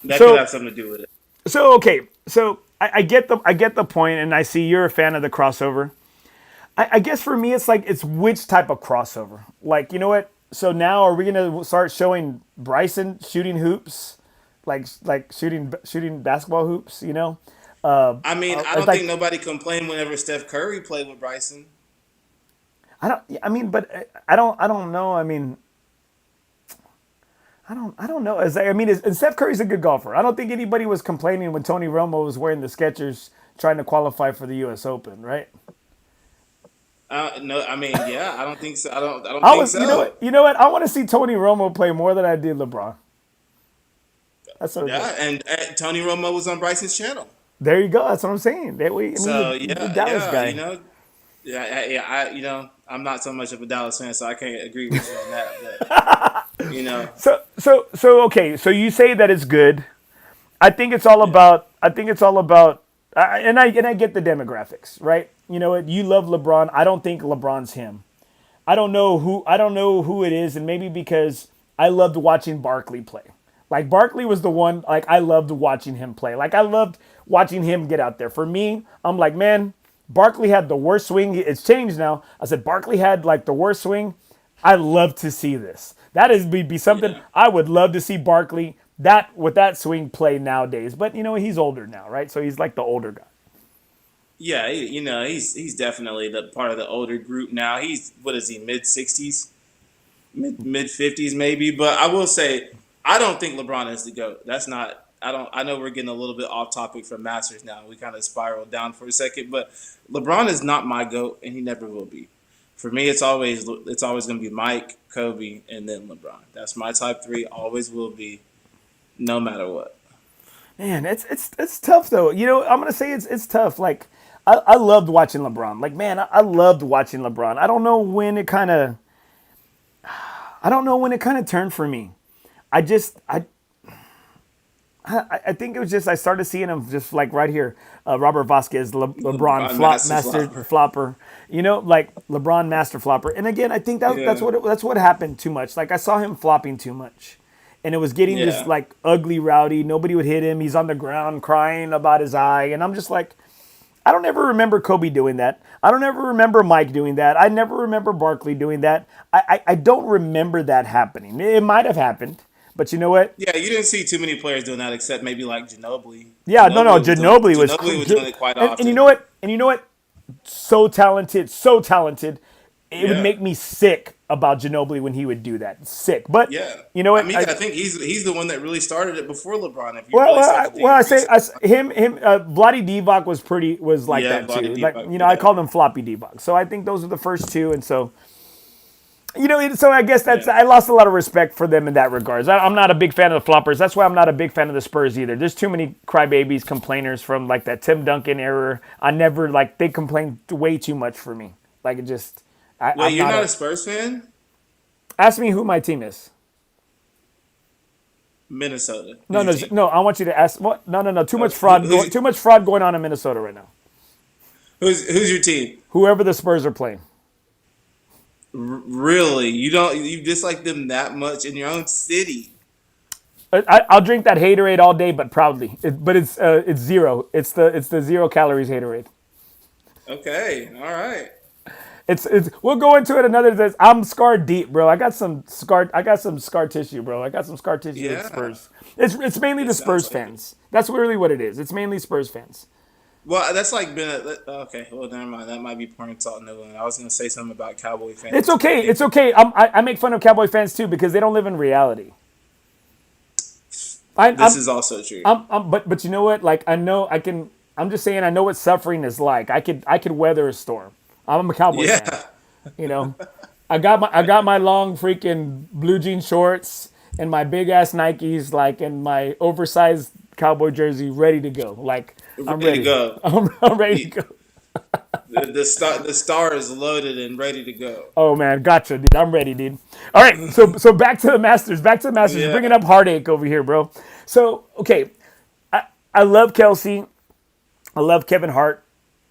That could So have something to do with it. so okay, so I get the point, and I see you're a fan of the crossover. I guess for me, it's like it's which type of crossover. Like, you know what? So now are we gonna start showing Bryson shooting hoops, like shooting basketball hoops? I mean, I don't like think nobody complained whenever Steph Curry played with Bryson. I don't. I mean, but I don't know. I mean, I don't know. And Steph Curry's a good golfer. I don't think anybody was complaining when Tony Romo was wearing the Skechers trying to qualify for the U.S. Open, right? No, I mean, yeah, I don't think so. I don't I think was, so. you know what? I want to see Tony Romo play more than I did LeBron. That's what. Yeah, and Tony Romo was on Bryson's channel. There you go. That's what I'm saying. So He's a yeah, Dallas yeah, guy. I'm not so much of a Dallas fan, so I can't agree with you on that. But So okay. So you say that it's good. I think it's all about. I think it's all about. And I get the demographics, right? You know what? You love LeBron. I don't think LeBron's him. I don't know who it is, and maybe because I loved watching Barkley play. Like Barkley was the one. Like I loved watching him play. Like I loved watching him get out there. For me, I'm like, man, Barkley had the worst swing. It's changed now. I said Barkley had like the worst swing. I love to see this. That is be something I would love to see Barkley with that swing play nowadays. But he's older now, right? So he's like the older guy. yeah, he's definitely the part of the older group now. He's what is he, mid-60s, mid-50s maybe. But I will say, I don't think LeBron is the GOAT. That's not. I know we're getting a little bit off topic from Masters now. We kind of spiraled down for a second, but LeBron is not my GOAT, and he never will be. For me, it's always going to be Mike, Kobe, and then LeBron. That's my top three. Always will be, no matter what. Man, it's tough though. I'm gonna say it's tough. Like I loved watching LeBron. Like man, I loved watching LeBron. I don't know when it kind of turned for me. I I think it was just I started seeing him just like right here, Robert Vasquez, LeBron master flopper. You know, like LeBron master flopper. And again, I think that's what happened too much. Like I saw him flopping too much, and it was getting just like ugly, rowdy. Nobody would hit him. He's on the ground crying about his eye, and I'm just like, I don't ever remember Kobe doing that. I don't ever remember Mike doing that. I never remember Barkley doing that. I don't remember that happening. It might have happened. But you know what? Yeah, you didn't see too many players doing that except maybe like Ginobili. Yeah, Ginobili was doing it quite often. And you know what? So talented. It would make me sick about Ginobili when he would do that. Sick. But you know what? I mean, I think he's the one that really started it before LeBron. If you Vlade Divac was like that too. Like I called him Floppy Divac. So I think those are the first two, and so. So I guess I lost a lot of respect for them in that regards. I'm not a big fan of the floppers. That's why I'm not a big fan of the Spurs either. There's too many crybabies, complainers from like that Tim Duncan era. They complain way too much for me. Like it just. You're not a Spurs fan? Ask me who my team is. Minnesota. No. I want you to ask. What? No. Too much fraud. Too much fraud going on in Minnesota right now. Who's your team? Whoever the Spurs are playing. Really? You dislike them that much in your own city? I'll drink that haterade all day, but proudly. It's zero. It's the 0 calories haterade. Okay, all right. We'll go into it another day. I'm scarred deep, bro. I got some scar tissue, bro. I got some scar tissue with Spurs. It's mainly the Spurs fans. That's really what it is. It's mainly Spurs fans. Well, that's like okay. Well, never mind. That might be pouring salt in the wound. I was going to say something about Cowboy fans. It's okay. I make fun of Cowboy fans too because they don't live in reality. This is also true. But you know what? Like I'm just saying I know what suffering is like. I could weather a storm. I'm a Cowboy fan. I got my long freaking blue jean shorts and my big ass Nikes, like, and my oversized Cowboy jersey ready to go. Like I'm ready to go. I'm ready to go. The star is loaded and ready to go. Oh man, gotcha, dude. I'm ready, dude. All right, so back to the Masters. Yeah. Bringing up heartache over here, bro. So okay, I love Kelsey. I love Kevin Hart.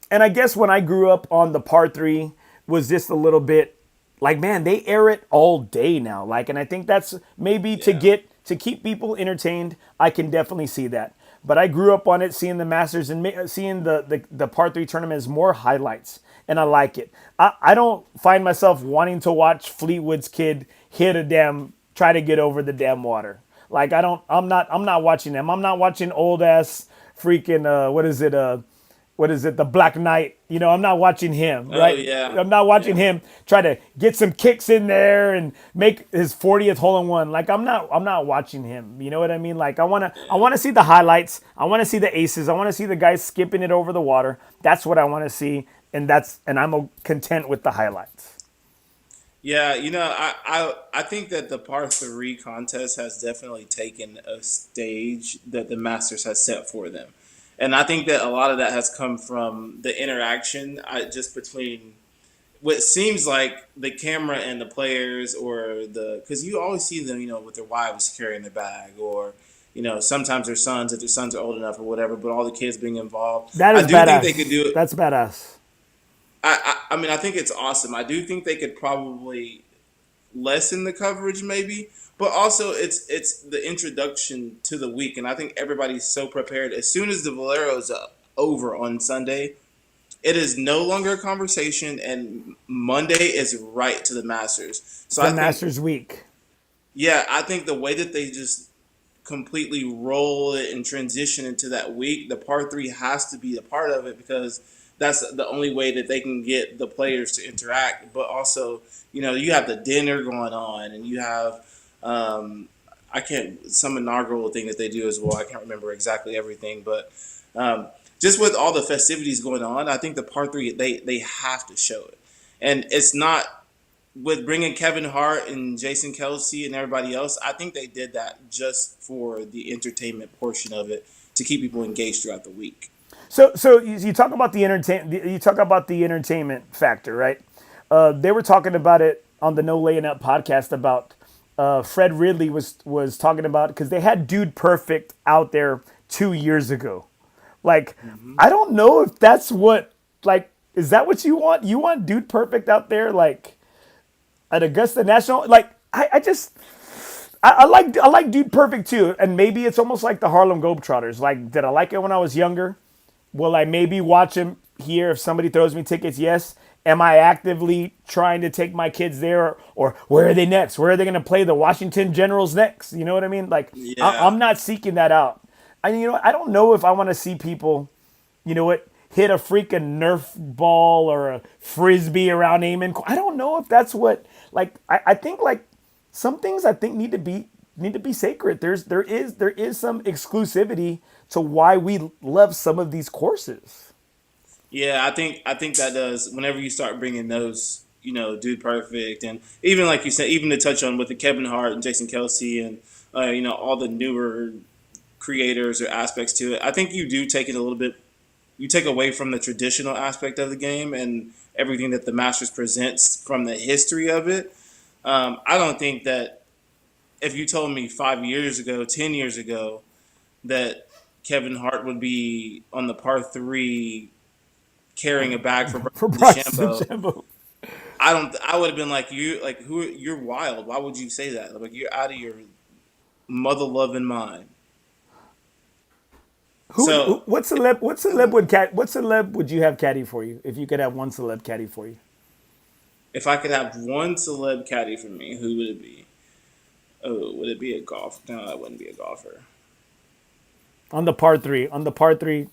And I guess when I grew up on the par 3 was just a little bit like, man, they air it all day now. Like, and I think that's maybe to keep people entertained. I can definitely see that. But I grew up on it, seeing the Masters and seeing the par 3 tournament as more highlights. And I like it. I don't find myself wanting to watch Fleetwood's kid try to get over the damn water. Like I'm not watching them. I'm not watching old ass freaking, the Black Knight, I'm not watching him, right? Oh, yeah. I'm not watching him try to get some kicks in there and make his 40th hole in one. Like I'm not watching him. You know what I mean? Like I want to see the highlights. I want to see the aces. I want to see the guys skipping it over the water. That's what I want to see, and I'm content with the highlights. Yeah, I think that the par 3 contest has definitely taken a stage that the Masters has set for them. And I think that a lot of that has come from the interaction just between what seems like the camera and the players, because you always see them, with their wives carrying their bag, or, sometimes their sons, if their sons are old enough or whatever, but all the kids being involved. That is I do badass. think they could do it. That's badass. I mean, I think it's awesome. I do think they could probably lessen the coverage maybe. But also, it's the introduction to the week, and I think everybody's so prepared. As soon as the Valero's over on Sunday, it is no longer a conversation, and Monday is right to the Masters. So Masters week. Yeah, I think the way that they just completely roll it and transition into that week, the par 3 has to be a part of it because that's the only way that they can get the players to interact. But also, you have the dinner going on, and you have some inaugural thing that they do as well. I can't remember exactly everything, but just with all the festivities going on, I think the par 3, they have to show it. And it's not with bringing Kevin Hart and Jason Kelsey and everybody else. I think they did that just for the entertainment portion of it to keep people engaged throughout the week. So you talk about the entertainment factor, right? They were talking about it on the No Laying Up podcast about Fred Ridley was talking about, because they had Dude Perfect out there 2 years ago. Like, I don't know if that's what, like, is that what you want? You want Dude Perfect out there, like, at Augusta National? Like, I like Dude Perfect too, and maybe it's almost like the Harlem Globetrotters. Like, did I like it when I was younger? Will I maybe watch him here if somebody throws me tickets? Yes. Am I actively trying to take my kids there, or where are they next? Where are they going to play the Washington Generals next? You know what I mean? Like, Yeah. I'm not seeking that out. I don't know if I want to see people, hit a freaking Nerf ball or a Frisbee around Amen. I don't know if that's what, like, I think, like, some things I think need to be sacred. There is some exclusivity to why we love some of these courses. Yeah, I think that does. Whenever you start bringing those, Dude Perfect, and even like you said, even to touch on with the Kevin Hart and Jason Kelsey and all the newer creators or aspects to it, I think you do take it a little bit. You take away from the traditional aspect of the game and everything that the Masters presents from the history of it. I don't think that if you told me 5 years ago, 10 years ago, that Kevin Hart would be on the par 3 carrying a bag for Bryson DeChambeau, I would have been like, you're wild. Why would you say that? Like, you're out of your mother loving mind. What celeb would you have caddy for you if you could have one celeb caddy for you? If I could have one celeb caddy for me, who would it be? Oh, would it be a golf? No, that wouldn't be a golfer. On the par 3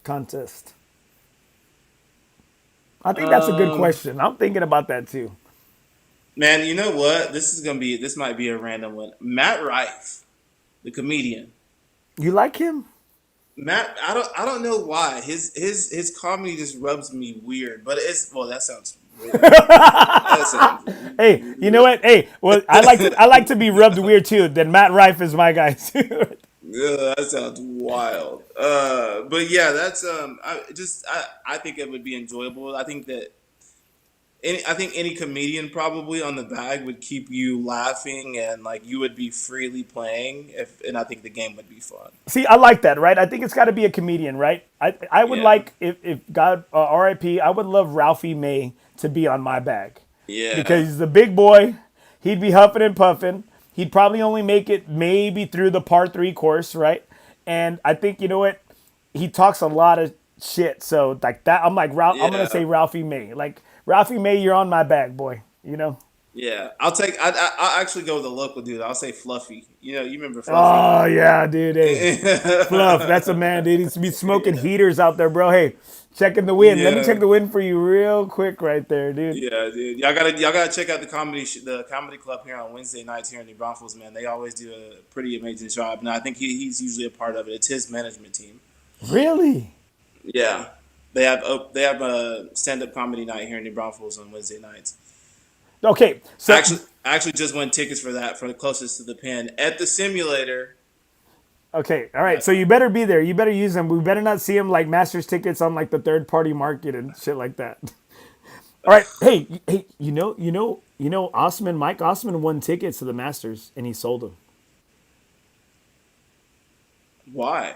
contest. I think that's a good question. I'm thinking about that too. Man, you know what? This might be a random one. Matt Rife, the comedian. You like him? Matt, I don't know why. His comedy just rubs me weird, but that sounds weird. That sounds weird. Hey, you know what? Hey, well, I like to be rubbed weird too. Then Matt Rife is my guy too. Yeah, that sounds wild. But yeah, that's I think it would be enjoyable. I think that any comedian probably on the bag would keep you laughing, and like you would be freely playing, and I think the game would be fun. See, I like that, right? I think it's got to be a comedian, right? I would like, if God, R.I.P., I would love Ralphie May to be on my bag. Yeah. Because he's a big boy. He'd be huffing and puffing. He'd probably only make it maybe through the par 3 course, right? And I think, you know what? He talks a lot of shit. So like that, I'm like, I'm going to say Ralphie May. Like, Ralphie May, you're on my bag, boy. Yeah, I'll actually go with the local dude. I'll say Fluffy. You remember Fluffy? Oh, yeah, dude. Hey. Fluff, that's a man, dude. He needs to be smoking heaters out there, bro. Hey, checking the wind. Let me check the wind for you real quick right there, dude. Yeah, dude. Y'all gotta check out the comedy club here on Wednesday nights here in New Braunfels, man. They always do a pretty amazing job. And I think he's usually a part of it. It's his management team. Really? Yeah. They have a stand-up comedy night here in New Braunfels on Wednesday nights. Okay, so I actually just won tickets for that, for the closest to the pin at the simulator. Okay, all right. So you better be there. You better use them. We better not see them like Masters tickets on like the third-party market and shit like that. All right. Hey, Mike Osman won tickets to the Masters and he sold them. Why?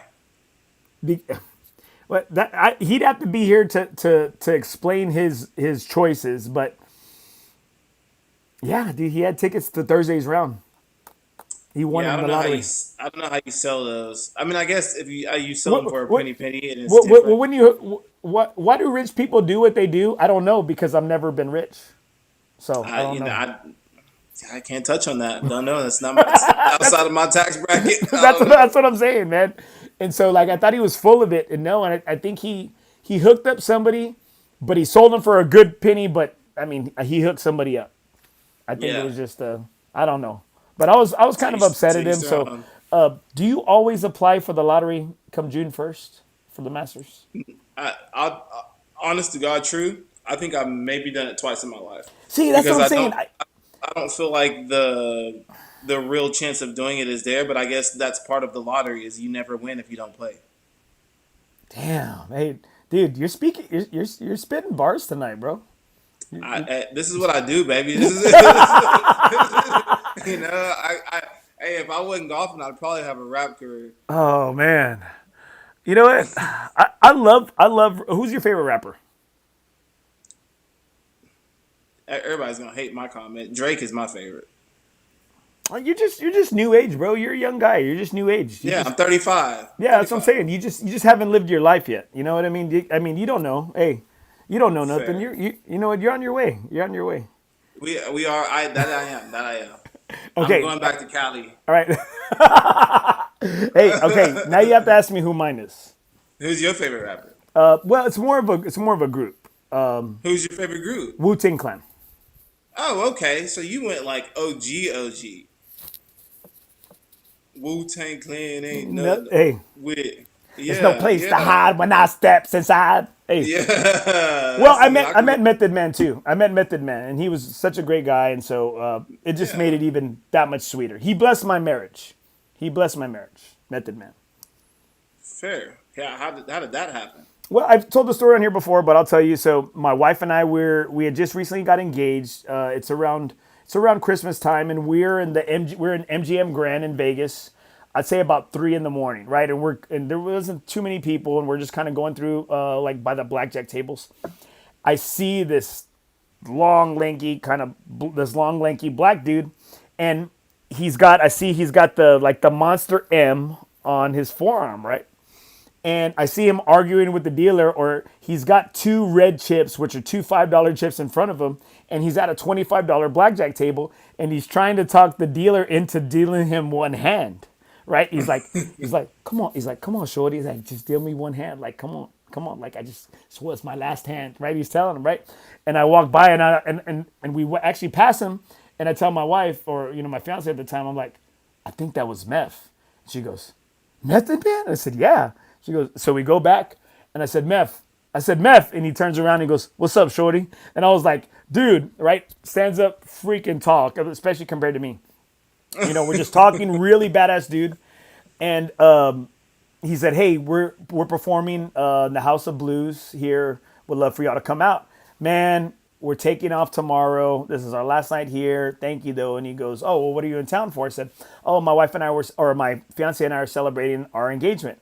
He'd have to be here to explain his choices, but yeah, dude, he had tickets to Thursday's round. He won in the lottery. I don't know how you sell those. I mean, I guess if you sell them for a penny, and it's different. Why do rich people do what they do? I don't know, because I've never been rich, so I don't know. I can't touch on that. Don't know. That's not outside of my tax bracket. That's what I'm saying, man. And so, like, I thought he was full of it, and I think he hooked up somebody, but he sold them for a good penny. But I mean, he hooked somebody up. I think it was just I don't know. But I was kind of upset at him. So, do you always apply for the lottery come June 1st for the Masters? I honest to God, true. I think I've maybe done it twice in my life. See, that's what I'm saying. I don't feel like the real chance of doing it is there, but I guess that's part of the lottery is you never win if you don't play. Damn, hey, dude, you're spitting bars tonight, bro. This is what I do, baby. You know, hey, if I wasn't golfing, I'd probably have a rap career. Oh man, you know what? I love. Who's your favorite rapper? Everybody's gonna hate my comment. Drake is my favorite. You're just new age, bro. You're a young guy. You're just new age. You Yeah, just I'm 35. yeah, that's what I'm 35. saying. You just haven't lived your life yet. You know what I mean? I mean, you don't know. Hey, you don't know nothing. Fair. You know what? You're on your way. You're on your way. We are. I am. That I am. Okay. I'm going back to Cali. All right. Hey, okay. Now you have to ask me who mine is. Who's your favorite rapper? Well, it's more of a group. Who's your favorite group? Wu-Tang Clan. Oh, okay. So you went like OG. Wu-Tang Clan ain't No, nothing hey, with. there's Yeah, no place yeah. to hide when I steps inside. Hey. Yeah. Well, I That's met Method Man too. I met Method Man, and he was such a great guy, and so it just Yeah. made it even that much sweeter. He blessed my marriage. He blessed my marriage. Method Man. fair. Yeah. How did that happen? Well, I've told the story on here before, but I'll tell you. So my wife and I we had just recently got engaged. It's around Christmas time, and we're in we're in MGM Grand in Vegas. I'd say about 3 in the morning, right? And there wasn't too many people, and we're just kind of going through like by the blackjack tables. I see this long, lanky black dude, and I see he's got the monster M on his forearm, right? And I see him arguing with the dealer, or he's got 2 red chips, which are 2 $5 chips in front of him, and he's at a $25 blackjack table, and he's trying to talk the dealer into dealing him one hand, right? He's like, come on, shorty. He's like, just deal me one hand, like, come on, like I just swear it's my last hand, right? He's telling him, right? And I walk by, and we actually pass him, and I tell my wife, or my fiance at the time, I'm like, I think that was meth. She goes, Method Man? I said, yeah. She goes, so we go back, and I said, Meth. And he turns around and he goes, what's up, shorty? And I was like, dude, right? Stands up, freaking talk, especially compared to me. We're just talking, really badass dude. And he said, hey, we're performing in the House of Blues here. Would love for y'all to come out. Man, we're taking off tomorrow. This is our last night here. Thank you, though. And he goes, oh, well, what are you in town for? I said, oh, my wife and I my fiance and I are celebrating our engagement.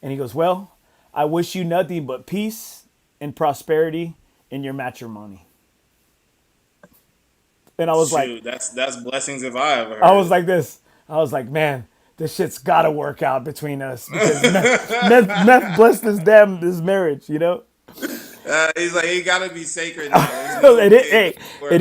And he goes, well, I wish you nothing but peace and prosperity in your matrimony. And I was Shoot, that's blessings if I ever heard. I was like this. I was like, man, this shit's got to work out between us because meth blessed this marriage, He's like, he gotta be sacred. Now. It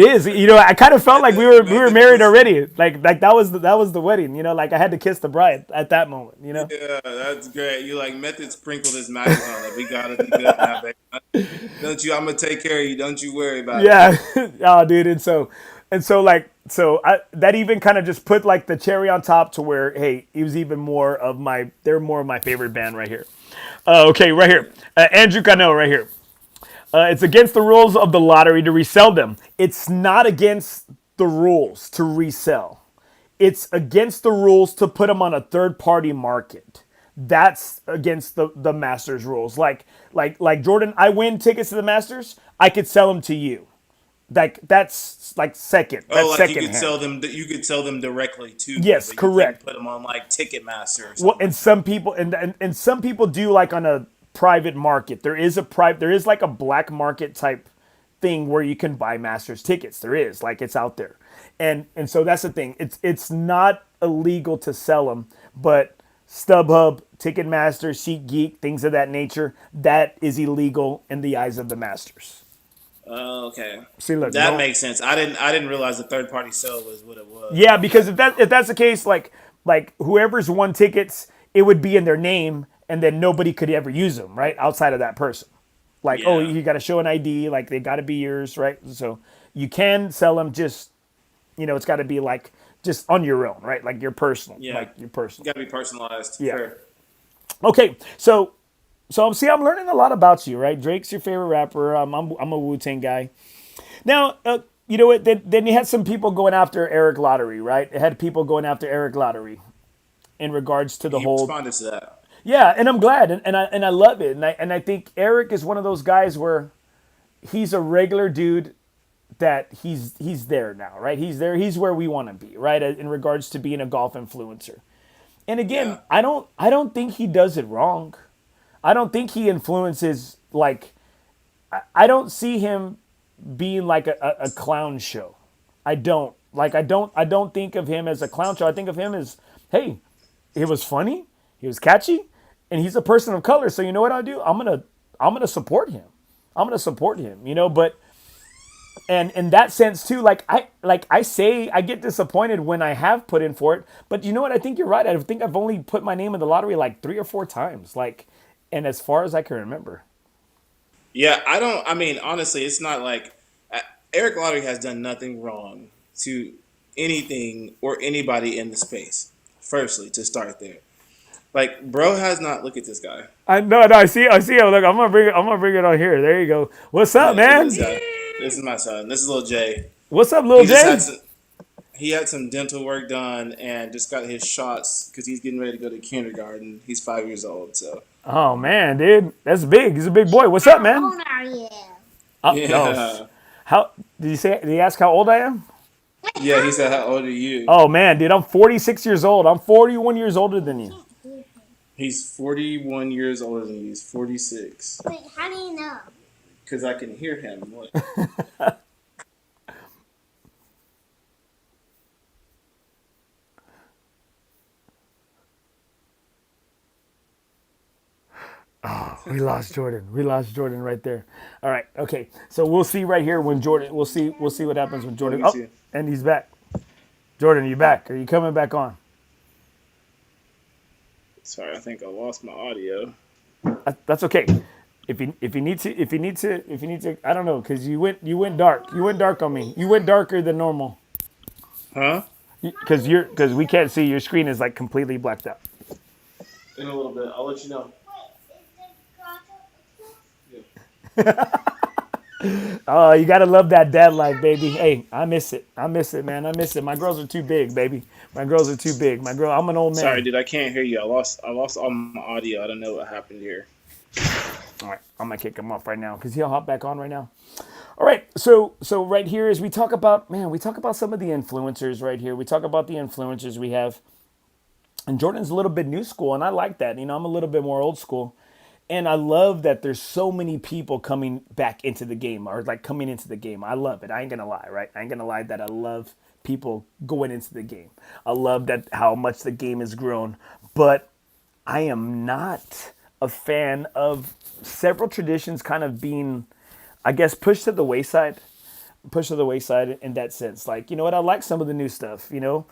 is. I kind of felt like we were married already. Like that was the wedding. Like I had to kiss the bride at that moment. Yeah, that's great. You like Method sprinkled his magic on it. We gotta be good now, baby. Don't you? I'm gonna take care of you. Don't you worry about it. Yeah. Oh, dude. That even kind of just put like the cherry on top to where, hey, he was even more of they're more of my favorite band right here. Okay, right here. Andrew Cano right here. It's against the rules of the lottery to resell them. It's not against the rules to resell. It's against the rules to put them on a third-party market. That's against the Masters rules. Like Jordan, I win tickets to the Masters, I could sell them to you. Like that's like second. That's like second you could hand. sell them. You could sell them directly to. Yes, them, correct. Put them on like Ticketmaster. Or something. Well, and some people and some people do like on a private market. There is like a black market type thing where you can buy Masters tickets. There is, like, it's out there, and so that's the thing. It's not illegal to sell them, but StubHub, Ticketmaster, SeatGeek, things of that nature, that is illegal in the eyes of the Masters. Okay. See, look, that makes sense. I didn't realize the third party sale was what it was. Yeah, because if that's the case, like whoever's won tickets, it would be in their name, and then nobody could ever use them, right? Outside of that person. Like, oh, you got to show an ID, like they got to be yours, right? So you can sell them, just it's got to be like just on your own, right? Like your personal, like your personal. You got to be personalized. Yeah. Fair. Okay, so see, I'm learning a lot about you, right? Drake's your favorite rapper. I'm a Wu-Tang guy. Now, you know what? Then you had some people going after Eric Lottery, right? It had people going after Eric Lottery in regards to the whole. Responded to that. Yeah, and I'm glad, and I love it, and I think Eric is one of those guys where he's a regular dude that he's there now, right? He's there. He's where we want to be, right? In regards to being a golf influencer. And again, Yeah. I don't think he does it wrong. I don't think he influences like I don't see him being like a clown show. I don't think of him as a clown show. I think of him as, hey, it was funny, he was catchy, and he's a person of color. So you know what I'll do? I'm gonna support him. I'm gonna support him, but and in that sense too, I say I get disappointed when I have put in for it, but you know what? I think you're right. I think I've only put my name in the lottery like 3 or 4 times, and as far as I can remember. Yeah, I don't. I mean, honestly, it's not like Eric Lottery has done nothing wrong to anything or anybody in the space. Firstly, to start there, like bro has not. Look at this guy. I no, I see. Look, I'm gonna bring it on here. There you go. What's up, Look at man? this guy. This is my son. This is little Jay. What's up, little He just Jay? had some. He had some dental work done and just got his shots because he's getting ready to go to kindergarten. He's 5 years old, so Oh man, dude, that's big. He's a big boy. What's up, man? How old are you? Oh, yeah. no. How did you say? Did he ask how old I am? Yeah, he said, "How old are you?" Oh man, dude, I'm 46 years old. I'm 41 years older than you. He's 41 years older than you. He's 46. Wait, how do you know? Because I can hear him. Look. We lost Jordan. We lost Jordan right there. All right. Okay. So we'll see right here when Jordan. We'll see. We'll see what happens when Jordan. Let me Oh, see. and he's back. Jordan, are you back? Are you coming back on? Sorry, I think I lost my audio. That's okay. If you need to, I don't know, because you went dark. You went dark on me. You went darker than normal. Huh? Because we can't see. Your screen is like completely blacked out. In a little bit. I'll let you know. Oh, you gotta love that dad life, baby. Hey, I miss it. I miss it, man. I miss it. My girls are too big, baby. My girls are too big. I'm an old man. Sorry, dude. I can't hear you. I lost all my audio. I don't know what happened here. All right, I'm gonna kick him off right now because he'll hop back on right now. All right, so right here is we talk about some of the influencers right here. We talk about the influencers we have, and Jordan's a little bit new school, and I like that. I'm a little bit more old school, and I love that there's so many people coming back into the game or like coming into the game. I love it. I ain't gonna lie, right? I ain't gonna lie that I love people going into the game. I love that how much the game has grown, but I am not a fan of several traditions kind of being, I guess, pushed to the wayside in that sense. Like, you know what? I like some of the new stuff, man,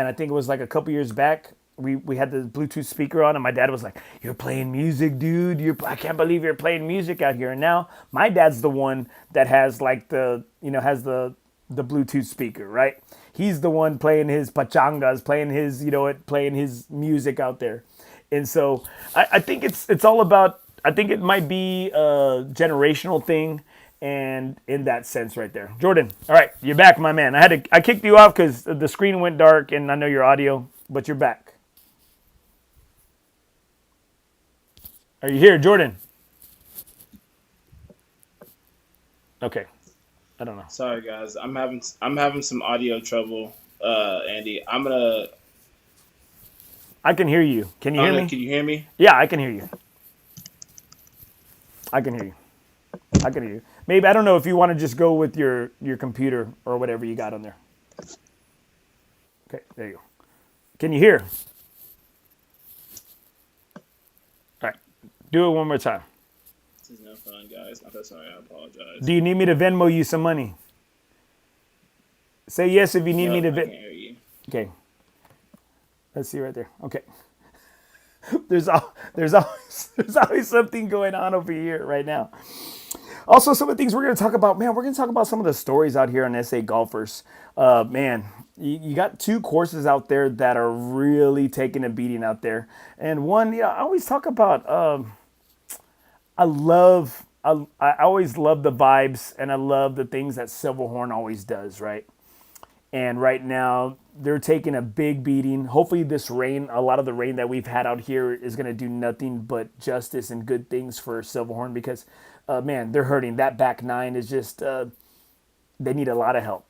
I think it was like a couple years back. We had the Bluetooth speaker on and my dad was like, "You're playing music, dude. I can't believe you're playing music out here." And now my dad's the one that has like the Bluetooth speaker, right? He's the one playing his pachangas, playing his music out there. And so I think it's all about, I think it might be a generational thing, and in that sense right there. Jordan, all right, you're back, my man. I kicked you off because the screen went dark and I know your audio, but you're back. Are you here, Jordan? Okay. I don't know. Sorry, guys. I'm having some audio trouble, Andy. I can hear you. Can you hear me? Can you hear me? Yeah, I can hear you. I can hear you. Maybe, I don't know if you want to just go with your computer or whatever you got on there. Okay, there you go. Can you hear? All right, do it one more time. This is no fun, guys. I'm so sorry. I apologize. Do you need me to Venmo you some money? Say yes if you need me to I can't Venmo. hear you. Okay. Let's see right there. Okay. There's always something going on over here right now. Also, some of the things we're going to talk about, man, we're going to talk about some of the stories out here on SA Golfers. Man, you got 2 courses out there that are really taking a beating out there. And one, I always talk about, I always love the vibes and I love the things that Silverhorn always does, right? And right now, they're taking a big beating. Hopefully this rain, a lot of the rain that we've had out here is going to do nothing but justice and good things for Silverhorn because, man, they're hurting. That back 9 is just, they need a lot of help.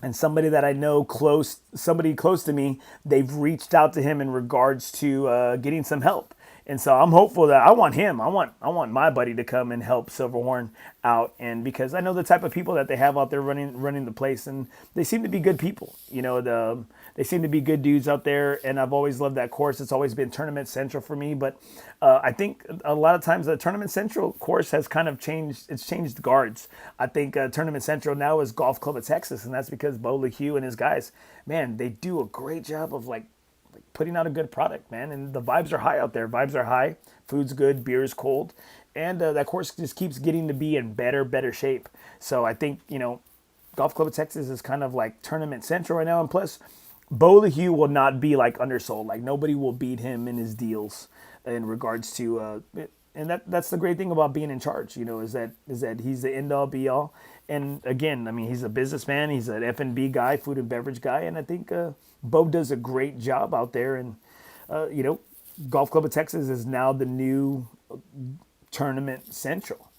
And somebody that I know close, somebody close to me, they've reached out to him in regards to getting some help. And so I'm hopeful that I want him. I want my buddy to come and help Silverhorn out, and because I know the type of people that they have out there running the place, and they seem to be good people. They seem to be good dudes out there, and I've always loved that course. It's always been Tournament Central for me, but I think a lot of times the Tournament Central course has kind of changed. It's changed guards. I think Tournament Central now is Golf Club of Texas, and that's because Bo LeHue and his guys, man, they do a great job of like putting out a good product, man. And the vibes are high out there. Vibes are high. Food's good. Beer is cold. And that course just keeps getting to be in better shape. So I think, Golf Club of Texas is kind of like Tournament Central right now. And plus, Bo LeHue will not be like undersold. Like nobody will beat him in his deals in regards to, and that's the great thing about being in charge, is that he's the end all be all. And again, I mean, he's a businessman. He's an F&B guy, food and beverage guy. And I think Bo does a great job out there. And, Golf Club of Texas is now the new Tournament Central.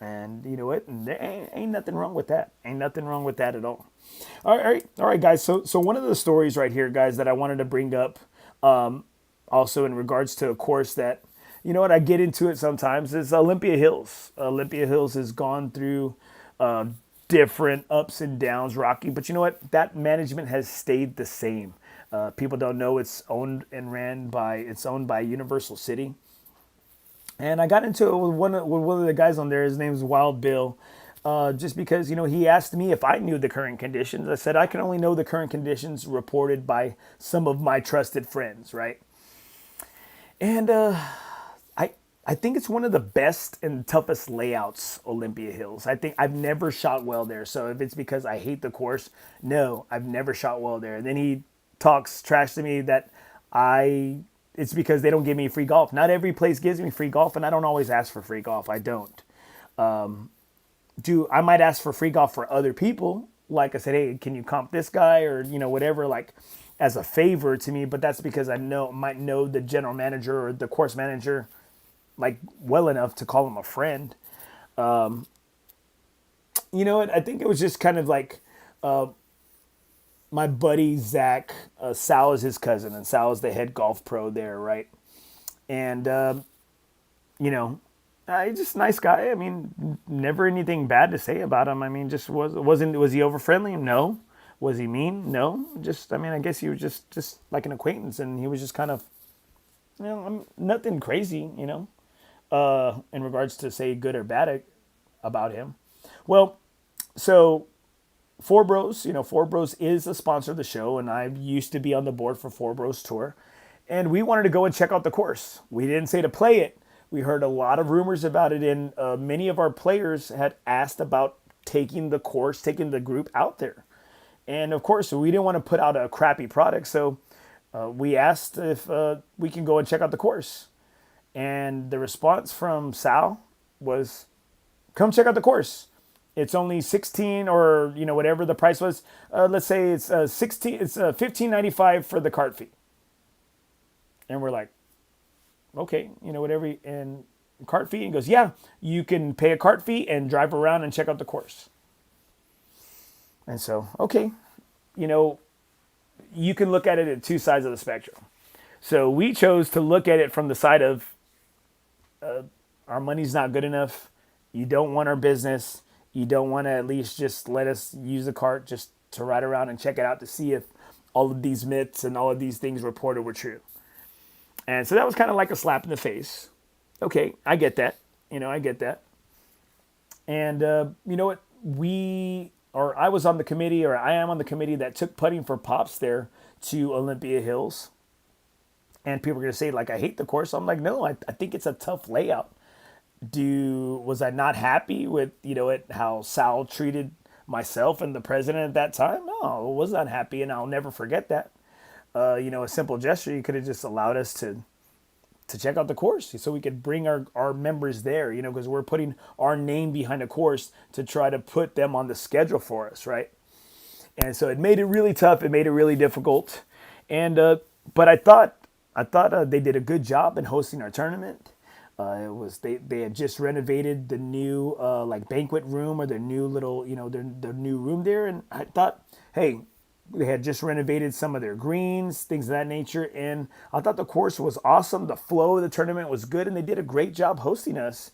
And you know what? And there ain't nothing wrong with that. Ain't nothing wrong with that at all. All right, guys. So one of the stories right here, guys, that I wanted to bring up, also in regards to a course that, I get into it sometimes, is Olympia Hills. Olympia Hills has gone through different ups and downs, rocky. But you know what? That management has stayed the same. People don't know it's owned by Universal City. And I got into it with one of the guys on there. His name's Wild Bill. Just because, he asked me if I knew the current conditions. I said I can only know the current conditions reported by some of my trusted friends, right? And I think it's one of the best and toughest layouts, Olympia Hills. I think I've never shot well there. So if it's because I hate the course, no, I've never shot well there. And then he talks trash to me that it's because they don't give me free golf. Not every place gives me free golf, and I don't always ask for free golf. I don't. I might ask for free golf for other people. Like I said, hey, can you comp this guy or, whatever, like as a favor to me. But that's because I might know the general manager or the course manager like well enough to call him a friend. I think it was just kind of like my buddy Zach, Sal is his cousin, and Sal is the head golf pro there, right? And, he's just a nice guy. I mean, never anything bad to say about him. I mean, just was he over friendly? No. Was he mean? No. I guess he was just like an acquaintance, and he was just kind of, nothing crazy, in regards to say good or bad about him. Well, so FOREBROS, FOREBROS is a sponsor of the show, and I used to be on the board for FOREBROS Tour, and we wanted to go and check out the course. We didn't say to play it. We heard a lot of rumors about it, and many of our players had asked about taking the group out there. And of course, we didn't want to put out a crappy product, so we asked if we can go and check out the course. And the response from Sal was, come check out the course. It's only 16 or, whatever the price was. Let's say it's 16. It's $15.95 for the cart fee. And we're like, okay, whatever. And cart fee. And he goes, yeah, you can pay a cart fee and drive around and check out the course. And so, okay, you can look at it at two sides of the spectrum. So we chose to look at it from the side of our money's not good enough. You don't want our business. You don't want to at least just let us use the cart just to ride around and check it out to see if all of these myths and all of these things reported were true. And so that was kind of like a slap in the face. Okay, I get that. I get that. And you know what? I was on the committee, or I am on the committee that took putting for Pops there to Olympia Hills. And people are going to say, like, I hate the course. I'm like, no, I think it's a tough layout. Was I not happy with, how Sal treated myself and the president at that time? No, I was not happy, and I'll never forget that. A simple gesture, you could have just allowed us to check out the course so we could bring our members there, because we're putting our name behind a course to try to put them on the schedule for us, right? And so it made it really tough. It made it really difficult. And but I thought they did a good job in hosting our tournament. They had just renovated the new like banquet room, or their new little, their new room there, and I thought, hey, they had just renovated some of their greens, things of that nature, and I thought the course was awesome. The flow of the tournament was good, and they did a great job hosting us.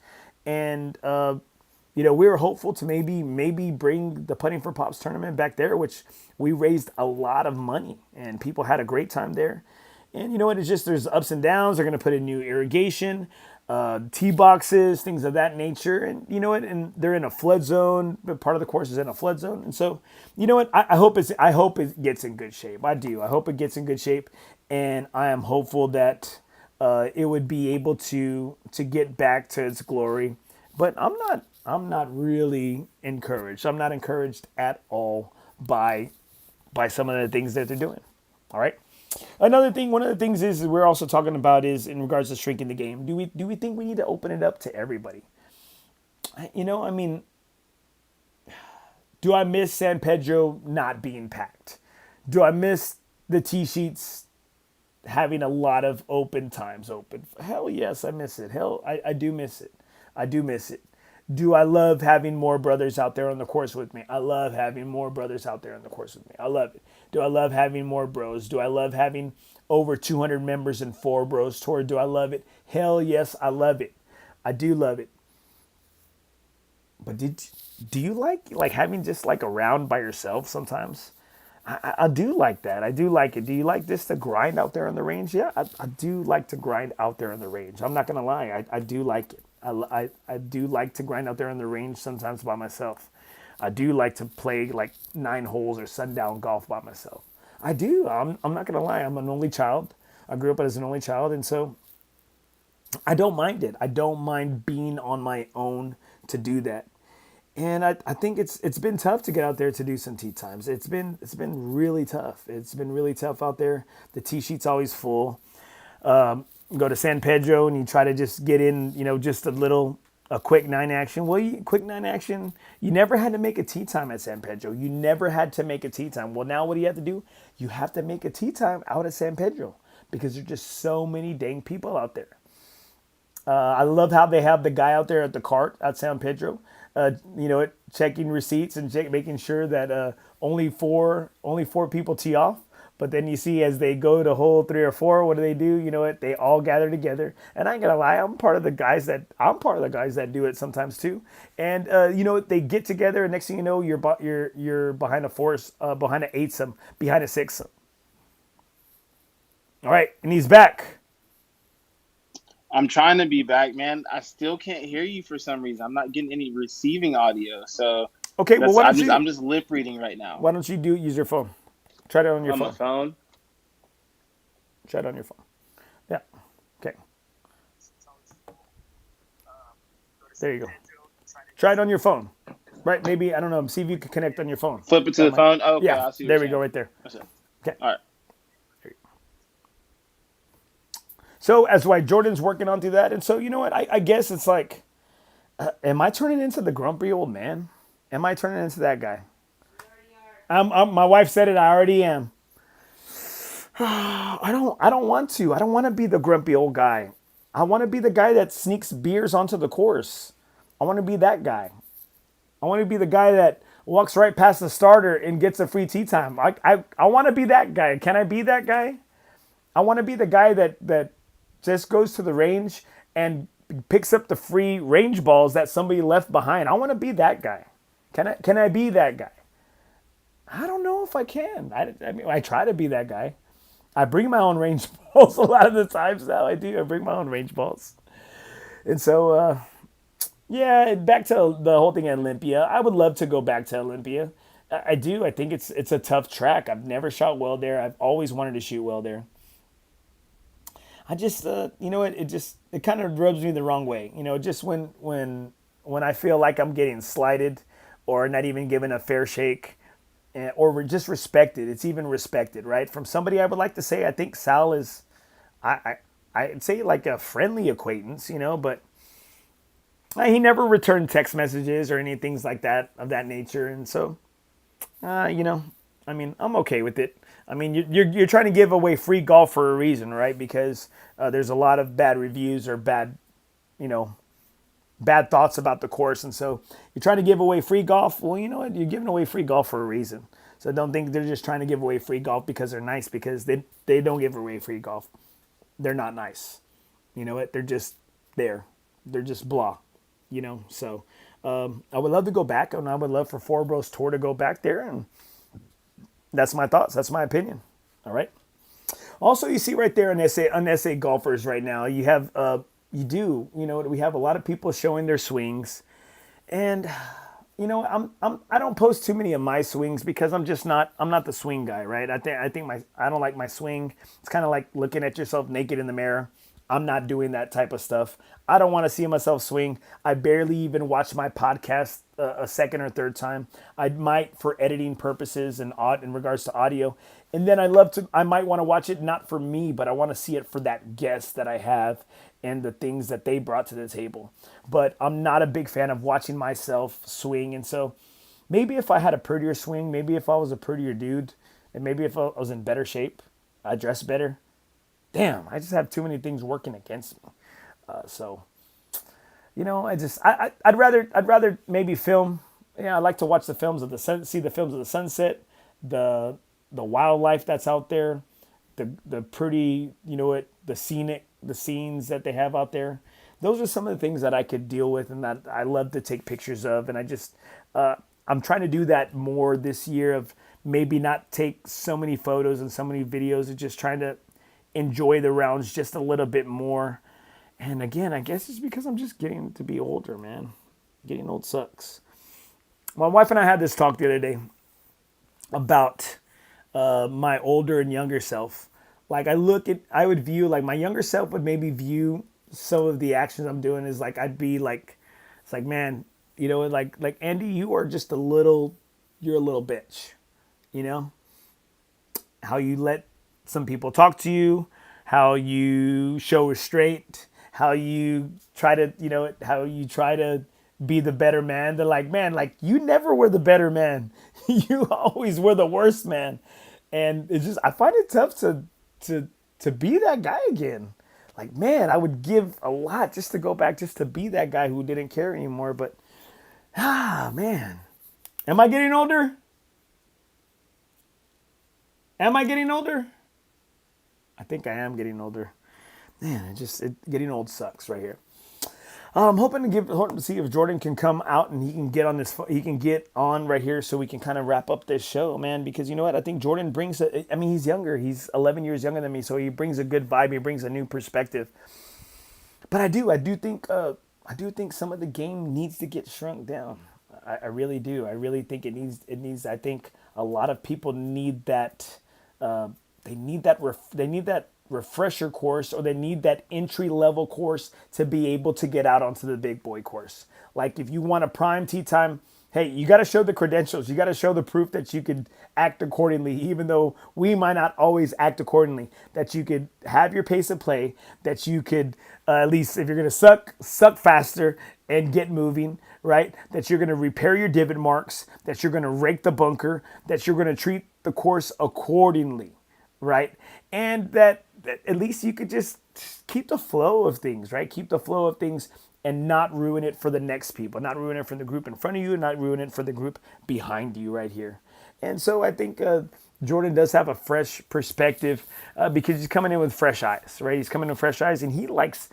And we were hopeful to maybe bring the Putting for Pops tournament back there, which we raised a lot of money, and people had a great time there. And you know what? It's just there's ups and downs. They're going to put in new irrigation, tee boxes, things of that nature. And you know what? And they're in a flood zone. Part of the course is in a flood zone. And so, you know what? I hope it gets in good shape. I do. I hope it gets in good shape. And I am hopeful that it would be able to get back to its glory. But I'm not really encouraged. I'm not encouraged at all by some of the things that they're doing. All right. Another thing, one of the things is we're also talking about is in regards to shrinking the game. Do we think we need to open it up to everybody? I mean, do I miss San Pedro not being packed? Do I miss the tee sheets having a lot of open times open? Hell yes, I miss it. Hell, I do miss it. I do miss it. Do I love having more brothers out there on the course with me? I love having more brothers out there on the course with me. I love it. Do I love having more bros? Do I love having over 200 members in FOREBROS Tour? Do I love it? Hell yes, I love it. I do love it. But do you like having just like a round by yourself sometimes? I do like that. I do like it. Do you like this to grind out there on the range? Yeah, I do like to grind out there on the range. I'm not going to lie. I do like it. I do like to grind out there on the range sometimes by myself. I do like to play like 9 holes or sundown golf by myself. I do. I'm not going to lie. I'm an only child. I grew up as an only child. And so I don't mind it. I don't mind being on my own to do that. And I think it's been tough to get out there to do some tee times. It's been really tough. It's been really tough out there. The tee sheet's always full. Go to San Pedro and you try to just get in, just a quick 9 action. Well, quick 9 action, you never had to make a tee time at San Pedro. You never had to make a tee time. Well, now what do you have to do? You have to make a tee time out at San Pedro because there's just so many dang people out there. I love how they have the guy out there at the cart at San Pedro, checking receipts and making sure that only four people tee off. But then you see as they go to hole 3 or 4, what do? You know what? They all gather together. And I ain't gonna lie, I'm part of the guys that do it sometimes too. And they get together, and next thing you know, you're behind a force, behind an 8-some, behind a 6-some. All right, and he's back. I'm trying to be back, man. I still can't hear you for some reason. I'm not getting any receiving audio. So okay, well, I'm just lip reading right now. Why don't you use your phone? Try it on your phone. On my phone? Try it on your phone. Yeah. Okay. There you go. Try it on your phone. Right? Maybe, I don't know. See if you can connect on your phone. Flip it to the phone? Oh, okay. Yeah. I see there we go, right there. Okay. All right. So as why Jordan's working on through that. And so, you know what? I guess it's like, am I turning into the grumpy old man? Am I turning into that guy? My wife said it. I already am. I don't want to. I don't want to be the grumpy old guy. I want to be the guy that sneaks beers onto the course. I want to be that guy. I want to be the guy that walks right past the starter and gets a free tee time. I want to be that guy. Can I be that guy? I want to be the guy that just goes to the range and picks up the free range balls that somebody left behind. I want to be that guy. Can I be that guy? I don't know if I can. I mean, I try to be that guy. I bring my own range balls a lot of the times now. I do. I bring my own range balls. And so, back to the whole thing at Olympia. I would love to go back to Olympia. I do. I think it's a tough track. I've never shot well there. I've always wanted to shoot well there. I just, it kind of rubs me the wrong way. Just when I feel like I'm getting slighted or not even given a fair shake, or just respected. It's even respected, right? From somebody I would like to say, I think Sal is, I'd say like a friendly acquaintance, but he never returned text messages or any things like that of that nature. And so, I mean, I'm okay with it. I mean, you're trying to give away free golf for a reason, right? Because there's a lot of bad reviews or bad bad thoughts about the course. And so you're trying to give away free golf. Well, you know what? You're giving away free golf for a reason. So don't think they're just trying to give away free golf because they're nice, because they don't give away free golf. They're not nice. You know what? They're just there. They're just blah. So I would love to go back, and I would love for FOREBROS Tour to go back there. And that's my thoughts. That's my opinion. All right. Also, you see right there on SA golfers right now, you have we have a lot of people showing their swings, and I don't post too many of my swings because I'm not the swing guy, right? I don't like my swing. It's kind of like looking at yourself naked in the mirror. I'm not doing that type of stuff. I don't want to see myself swing. I barely even watch my podcast a second or third time. I might for editing purposes and in regards to audio. And then I might want to watch it not for me, but I want to see it for that guest that I have and the things that they brought to the table. But I'm not a big fan of watching myself swing. And so maybe if I had a prettier swing, maybe if I was a prettier dude, and maybe if I was in better shape, I dress better. Damn, I just have too many things working against me. I'd rather maybe film. Yeah, I like to watch the films of the sun, see the films of the sunset, the wildlife that's out there, the pretty, the scenes that they have out there. Those are some of the things that I could deal with and that I love to take pictures of. And I'm trying to do that more this year, of maybe not take so many photos and so many videos, and just trying to enjoy the rounds just a little bit more. And again, I guess it's because I'm just getting to be older, man. Getting old sucks. My wife and I had this talk the other day about my older and younger self. Like I would view, like my younger self would maybe view some of the actions I'm doing as like, I'd be like, it's like, man, like Andy, you're a little bitch, how you let some people talk to you, how you show restraint, how you try to be the better man. They're like, man, like you never were the better man. You always were the worst man. And it's just, I find it tough to be that guy again. Like, man, I would give a lot just to go back, just to be that guy who didn't care anymore. But, man, am I getting older? Am I getting older? I think I am getting older. Man, getting old sucks right here. I'm hoping to see if Jordan can come out and he can get on right here so we can kind of wrap up this show, man. Because you know what? I think Jordan brings he's younger. He's 11 years younger than me, so he brings a good vibe. He brings a new perspective. But I do think some of the game needs to get shrunk down. I really do. I really think it needs. I think a lot of people need that. They need that refresher course, or they need that entry level course to be able to get out onto the big boy course. Like if you want a prime tee time, hey, you got to show the credentials. You got to show the proof that you could act accordingly, even though we might not always act accordingly, that you could have your pace of play, that you could, at least if you're going to suck faster and get moving, right? That you're going to repair your divot marks, that you're going to rake the bunker, that you're going to treat the course accordingly, right? And that at least you could just keep the flow of things, right? Keep the flow of things and not ruin it for the next people, not ruin it for the group in front of you, not ruin it for the group behind you right here. And so I think Jordan does have a fresh perspective because he's coming in with fresh eyes, right? He's coming in with fresh eyes, and he likes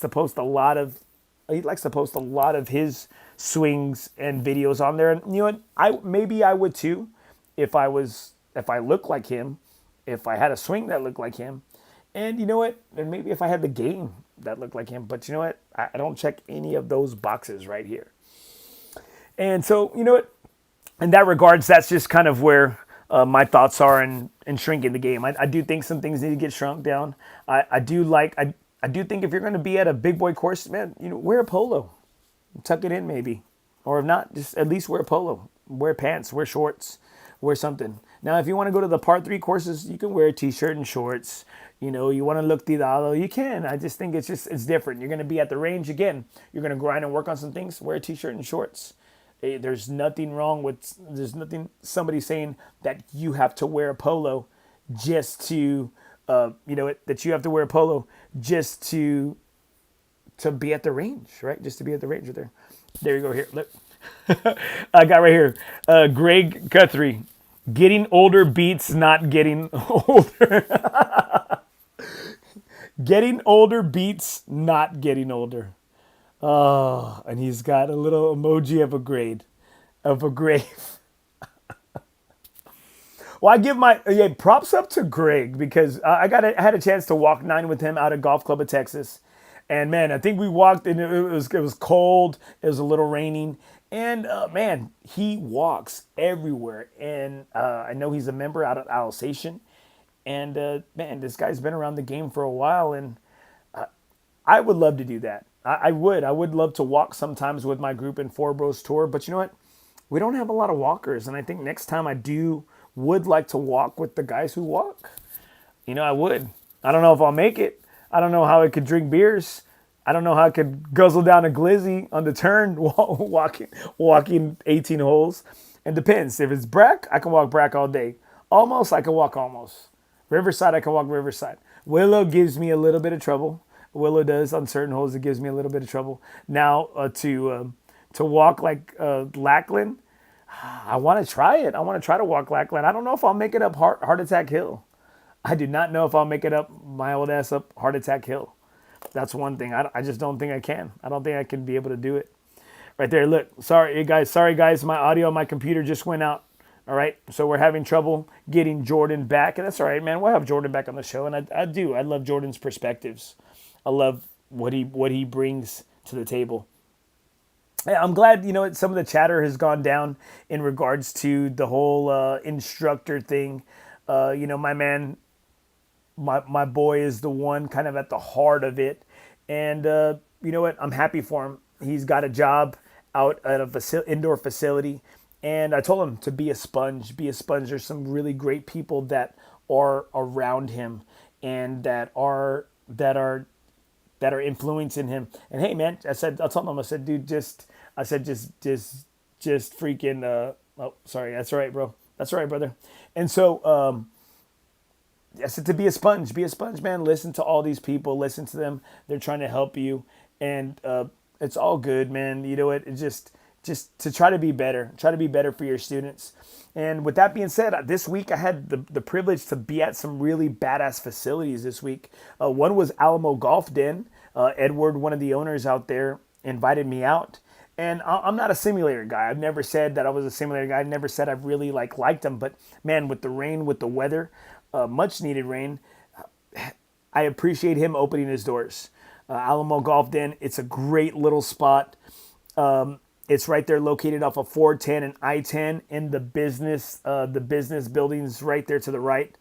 to post a lot of his swings and videos on there. And you know what? Maybe I would too if I looked like him, if I had a swing that looked like him. And you know what? And maybe if I had the game that looked like him. But you know what? I don't check any of those boxes right here. And so, you know what? In that regards, that's just kind of where my thoughts are in shrinking the game. I do think some things need to get shrunk down. I do think if you're going to be at a big boy course, man, wear a polo. Tuck it in maybe. Or if not, just at least wear a polo. Wear pants, wear shorts, wear something. Now, if you want to go to the par 3 courses, you can wear a t-shirt and shorts. You want to look tirado, you can. I just think it's different. You're going to be at the range again. You're going to grind and work on some things. Wear a t-shirt and shorts. There's nothing wrong with, somebody saying that you have to wear a polo just to, that you have to wear a polo just to to be at the range, right? Just to be at the range there. There you go. Here, look. I got right here. Greg Guthrie. Getting older beats not getting older. Getting older beats not getting older. Oh, and he's got a little emoji of a grave. Well, I give my props up to Greg because I had a chance to walk 9 with him out at Golf Club of Texas, and man, I think we walked and it was cold. It was a little raining, and man, he walks everywhere. And I know he's a member out of Alsatian, and man, this guy's been around the game for a while, and I would love to do that. I would love to walk sometimes with my group in FOREBROS tour, but you know what? We don't have a lot of walkers, and I think next time I would like to walk with the guys who walk. You know, I would. I don't know if I'll make it. I don't know how I could drink beers. I don't know how I could guzzle down a glizzy on the turn walking 18 holes. It depends. If it's Brack, I can walk Brack all day. Almost, I can walk Almost. Riverside, I can walk Riverside. Willow gives me a little bit of trouble. Willow does on certain holes. It gives me a little bit of trouble. Now to walk like Lackland, I want to try it. I want to try to walk Lackland. I don't know if I'll make it up Heart Attack Hill. I do not know if I'll make it up my old ass up Heart Attack Hill. That's one thing. I just don't think I can. I don't think I can be able to do it. Right there, look. Sorry, guys. My audio on my computer just went out. All right, so we're having trouble getting Jordan back. And that's all right, man. We'll have Jordan back on the show. And I do. I love Jordan's perspectives. I love what he brings to the table. I'm glad, some of the chatter has gone down in regards to the whole instructor thing. My man, my boy is the one kind of at the heart of it. And you know what? I'm happy for him. He's got a job out at an indoor facility. And I told him to be a sponge. Be a sponge. There's some really great people that are around him and that are influencing him. And hey, man, I told him, I said, dude, just freaking, oh, sorry. That's all right, bro. That's all right, brother. And so, I said to be a sponge, man. Listen to all these people, listen to them. They're trying to help you. And, it's all good, man. You know what? It's just to try to be better for your students. And with that being said, this week I had the privilege to be at some really badass facilities this week. One was Alamo Golf Den. Edward, one of the owners out there, invited me out. And I'm not a simulator guy. I've never said that I was a simulator guy. I've never said I've really liked them. But man, with the rain, with the weather, much needed rain, I appreciate him opening his doors. Alamo Golf Den, it's a great little spot. It's right there located off of 410 and I-10 in the business buildings right there to the right.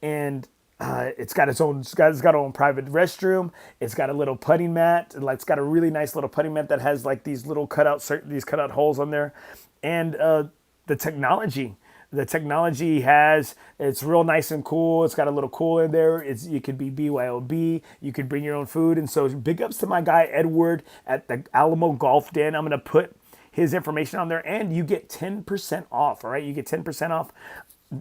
And it's got its own private restroom. It's got a little putting mat. It's got a really nice little putting mat that has like these little cutout holes on there. And the technology it's real nice and cool. It's got a little cooler in there. You could be BYOB. You could bring your own food. And so big ups to my guy Edward at the Alamo Golf Den. I'm gonna put his information on there, and you get 10% off. All right, you get 10% off.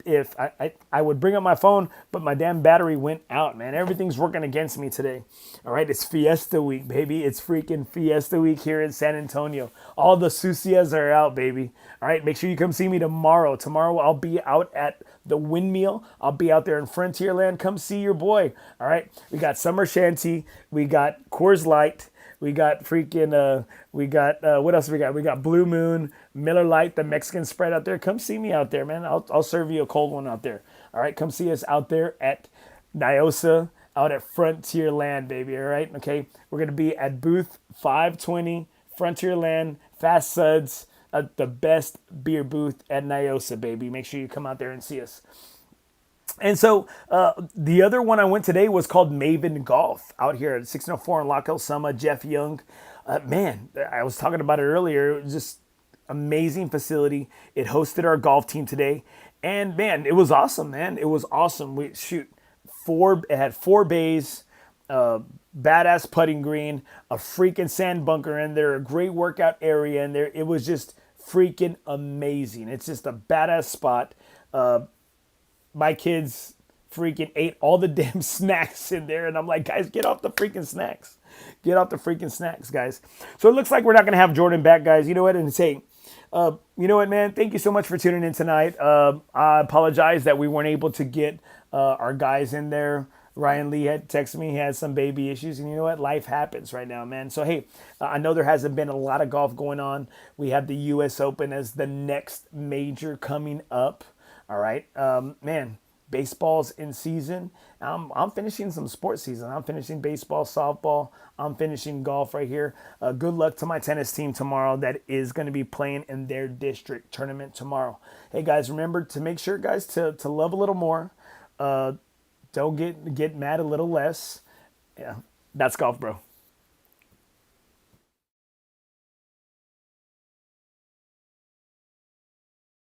If I would bring up my phone, but my damn battery went out, man. Everything's working against me today. All right, it's Fiesta Week, baby. It's freaking Fiesta Week here in San Antonio. All the sucias are out, baby. All right, make sure you come see me tomorrow. Tomorrow I'll be out at the Windmill. I'll be out there in Frontierland. Come see your boy. All right, we got Summer Shanty. We got Coors Light. We got freaking, what else we got? We got Blue Moon, Miller Lite, the Mexican spread out there. Come see me out there, man. I'll serve you a cold one out there. All right, come see us out there at Niosa, out at Frontierland, baby. All right, okay. We're going to be at booth 520, Frontierland, Fast Suds, the best beer booth at Niosa, baby. Make sure you come out there and see us. And so the other one I went today was called Maven Golf out here at 1604 in Loch El Summa. Jeff Young, man, I was talking about it earlier. It was just amazing facility. It hosted our golf team today, and man, it was awesome, man. It was awesome. It had 4 bays, badass putting green, a freaking sand bunker in there, a great workout area in there. It was just freaking amazing. It's just a badass spot. My kids freaking ate all the damn snacks in there. And I'm like, guys, get off the freaking snacks. Get off the freaking snacks, guys. So it looks like we're not going to have Jordan back, guys. You know what? And say, you know what, man? Thank you so much for tuning in tonight. I apologize that we weren't able to get our guys in there. Ryan Lee had texted me. He had some baby issues. And you know what? Life happens right now, man. So, hey, I know there hasn't been a lot of golf going on. We have the U.S. Open as the next major coming up. All right. Man, baseball's in season. I'm finishing some sports season. I'm finishing baseball, softball. I'm finishing golf right here. Good luck to my tennis team tomorrow that is going to be playing in their district tournament tomorrow. Hey, guys, remember to make sure, guys, to love a little more. Don't get mad a little less. Yeah, that's golf, bro.